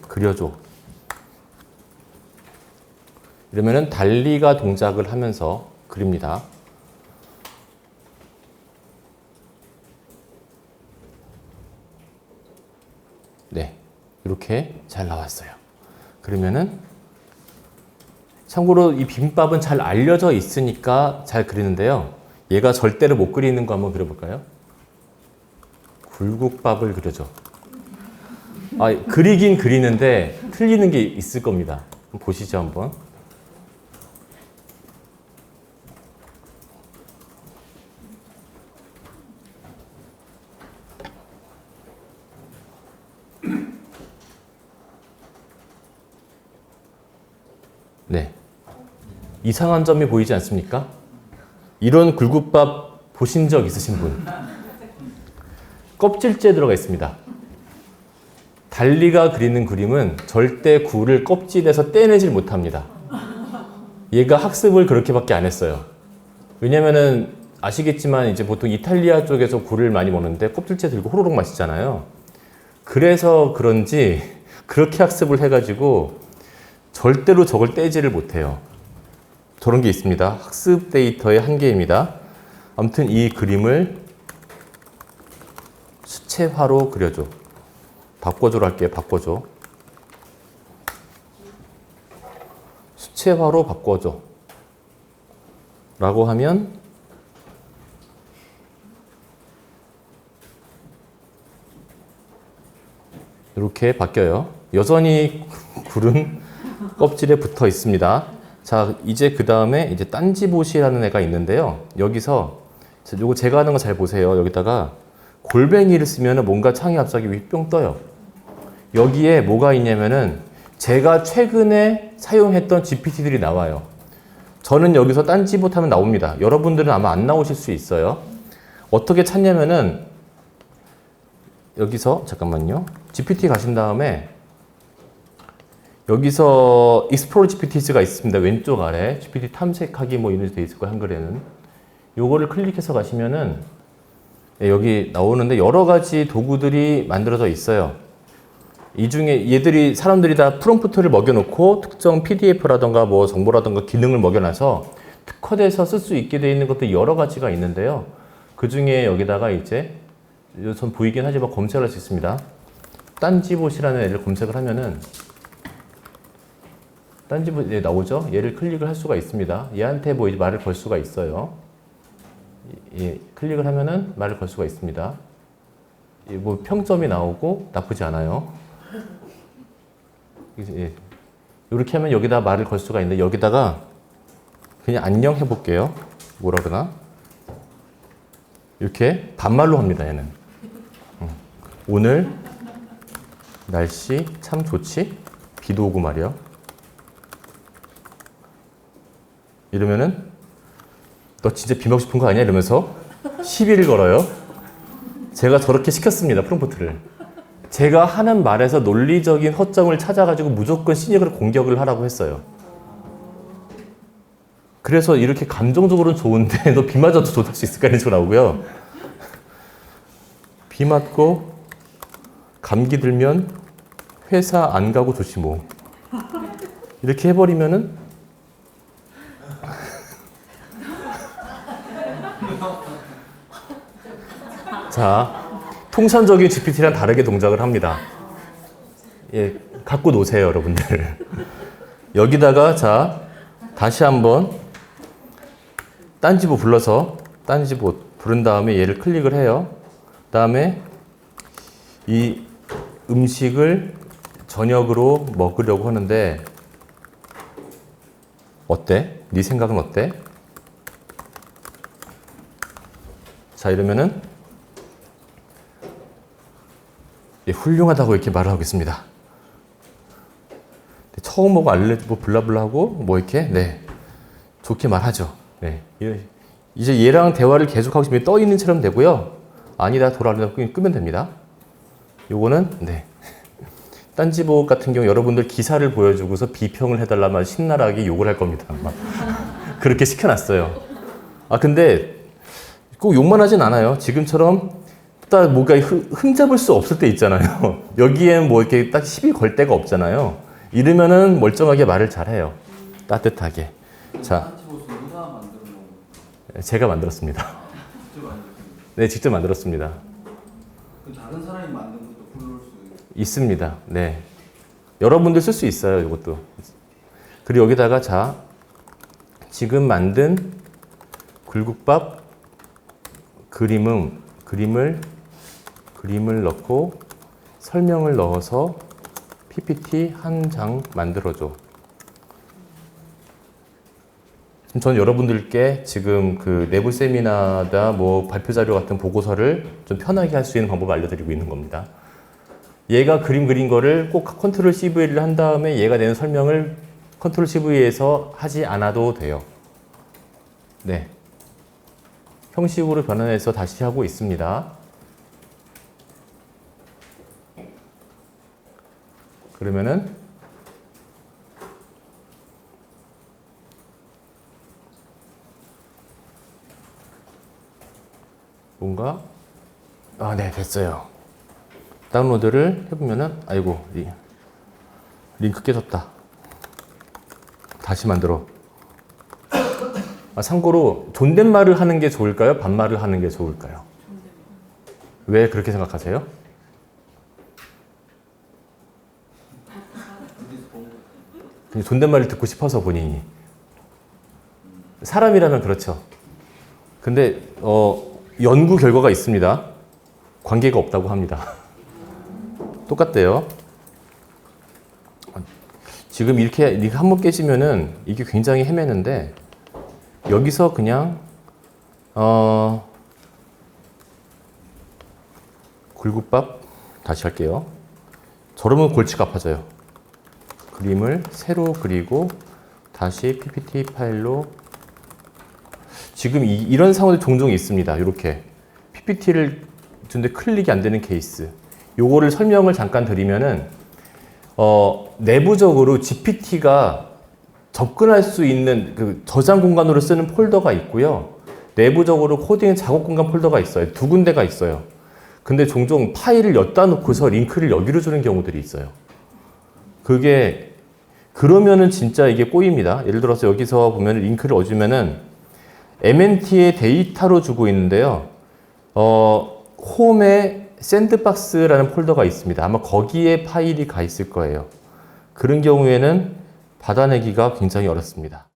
그려줘. 이러면은 달리가 동작을 하면서 그립니다. 네, 이렇게 잘 나왔어요. 그러면은 참고로 이 비빔밥은 잘 알려져 있으니까 잘 그리는데요. 얘가 절대로 못 그리는 거 한번 그려볼까요? 굴국밥을 그려줘. 그리긴 그리는데 틀리는 게 있을 겁니다. 보시죠, 한번. 네. 이상한 점이 보이지 않습니까? 이런 굴국밥 보신 적 있으신 분? 껍질째 들어가 있습니다. 달리가 그리는 그림은 절대 굴을 껍질에서 떼내질 못합니다. 얘가 학습을 그렇게밖에 안 했어요. 왜냐면은 아시겠지만 이제 보통 이탈리아 쪽에서 굴을 많이 먹는데 껍질째 들고 호로록 마시잖아요. 그래서 그런지 그렇게 학습을 해가지고 절대로 저걸 떼지를 못해요. 저런 게 있습니다. 학습 데이터의 한계입니다. 아무튼 이 그림을 수채화로 그려줘. 바꿔줘로 할게요. 바꿔줘. 수채화로 바꿔줘. 라고 하면 이렇게 바뀌어요. 여전히 굴은 껍질에 붙어 있습니다. 자, 이제 그 다음에 이제 딴지봇이라는 애가 있는데요. 여기서 요거 제가 하는 거 잘 보세요. 여기다가 골뱅이를 쓰면은 뭔가 창이 갑자기 뿅 떠요. 여기에 뭐가 있냐면은 제가 최근에 사용했던 GPT들이 나와요. 저는 여기서 딴지봇 하면 나옵니다. 여러분들은 아마 안 나오실 수 있어요. 어떻게 찾냐면은 여기서 잠깐만요. GPT 가신 다음에 여기서 Explore GPT가 있습니다. 왼쪽 아래 GPT 탐색하기 뭐 이런 데 있을 거예요. 한글에는. 요거를 클릭해서 가시면은 여기 나오는데 여러 가지 도구들이 만들어져 있어요. 이 중에 얘들이 사람들이 다 프롬프트를 먹여놓고 특정 PDF라던가 뭐 정보라던가 기능을 먹여놔서 특화돼서 쓸 수 있게 되어 있는 것도 여러 가지가 있는데요. 그 중에 여기다가 이제 전 보이긴 하지만 검색을 할 수 있습니다. 딴지봇이라는 애를 검색을 하면은 딴지봇 나오죠? 얘를 클릭을 할 수가 있습니다. 얘한테 뭐 이제 말을 걸 수가 있어요. 예, 클릭을 하면은 말을 걸 수가 있습니다. 뭐 평점이 나오고 나쁘지 않아요. 예. 이렇게 하면 여기다 말을 걸 수가 있는데 여기다가 그냥 안녕 해볼게요. 뭐라 그러나? 이렇게 반말로 합니다, 얘는. 오늘 날씨 참 좋지? 비도 오고 말이야. 이러면은 너 진짜 비 먹고 싶은 거 아니야? 이러면서 시비를 걸어요. 제가 저렇게 시켰습니다, 프롬프트를. 제가 하는 말에서 논리적인 허점을 찾아가지고 무조건 시ник으로 공격을 하라고 했어요. 그래서 이렇게 감정적으로는 좋은데 너 비 맞아도 좋을 수 있을까? 이런 식으로 나오고요. 비 맞고 감기 들면 회사 안 가고 좋지 뭐. 이렇게 해버리면은 자, 통상적인 GPT랑 다르게 동작을 합니다. 예, 갖고 노세요, 여러분들. 여기다가 자, 다시 한번 딴지보 불러서 딴지보 부른 다음에 얘를 클릭을 해요. 다음에 이 음식을 저녁으로 먹으려고 하는데 어때? 네 생각은 어때? 자, 이러면은 예, 훌륭하다고 이렇게 말을 하고 있습니다. 처음 보고 알레르기 뭐 블라블라 하고 뭐 이렇게 네 좋게 말하죠. 네, 이제 얘랑 대화를 계속하고 싶으면 떠 있는 처럼 되고요. 아니다 돌아가려고 끄면 됩니다. 요거는 네 딴지보 같은 경우 여러분들 기사를 보여주고서 비평을 해달라면 신나게 욕을 할 겁니다. 막 그렇게 시켜놨어요. 아 근데 꼭 욕만 하진 않아요. 지금처럼 딱 뭔가 흠잡을 수 없을 때 있잖아요. 여기엔 뭐 이렇게 딱 시비 걸 데가 없잖아요. 이러면은 멀쩡하게 말을 잘해요. 따뜻하게. 자, 제가 만들었습니다. 네, 직접 만들었습니다. 다른 사람이 만든 것도 부를 수 있습니다. 네, 여러분들 쓸 수 있어요. 이것도. 그리고 여기다가 자, 지금 만든 굴국밥 그림을 넣고 설명을 넣어서 PPT 한 장 만들어줘. 저는 여러분들께 지금 그 내부 세미나나 뭐 발표 자료 같은 보고서를 좀 편하게 할 수 있는 방법을 알려드리고 있는 겁니다. 얘가 그림 그린 거를 꼭 컨트롤 CV를 한 다음에 얘가 내는 설명을 컨트롤 CV에서 하지 않아도 돼요. 네. 형식으로 변환해서 다시 하고 있습니다. 그러면은 뭔가 네 됐어요. 다운로드를 해보면은 아이고 링크 깨졌다. 다시 만들어. 참고로 존댓말을 하는 게 좋을까요? 반말을 하는 게 좋을까요? 왜 그렇게 생각하세요? 존댓말을 듣고 싶어서 본인이. 사람이라면 그렇죠. 근데 연구 결과가 있습니다. 관계가 없다고 합니다. 똑같대요. 지금 이렇게 한번 깨지면은 이게 굉장히 헤매는데 여기서 그냥 굴국밥 다시 할게요. 저러면 골치가 아파져요. 그림을 새로 그리고 다시 PPT 파일로 지금 이런 상황이 종종 있습니다. 이렇게 PPT를 주는데 클릭이 안 되는 케이스. 요거를 설명을 잠깐 드리면은 내부적으로 GPT가 접근할 수 있는 그 저장 공간으로 쓰는 폴더가 있고요. 내부적으로 코딩 작업 공간 폴더가 있어요. 두 군데가 있어요. 근데 종종 파일을 엿다 놓고서 링크를 여기로 주는 경우들이 있어요. 그게 그러면은 진짜 이게 꼬입니다. 예를 들어서 여기서 보면 링크를 얻으면은 MNT의 데이터로 주고 있는데요. 홈에 샌드박스라는 폴더가 있습니다. 아마 거기에 파일이 가 있을 거예요. 그런 경우에는 받아내기가 굉장히 어렵습니다.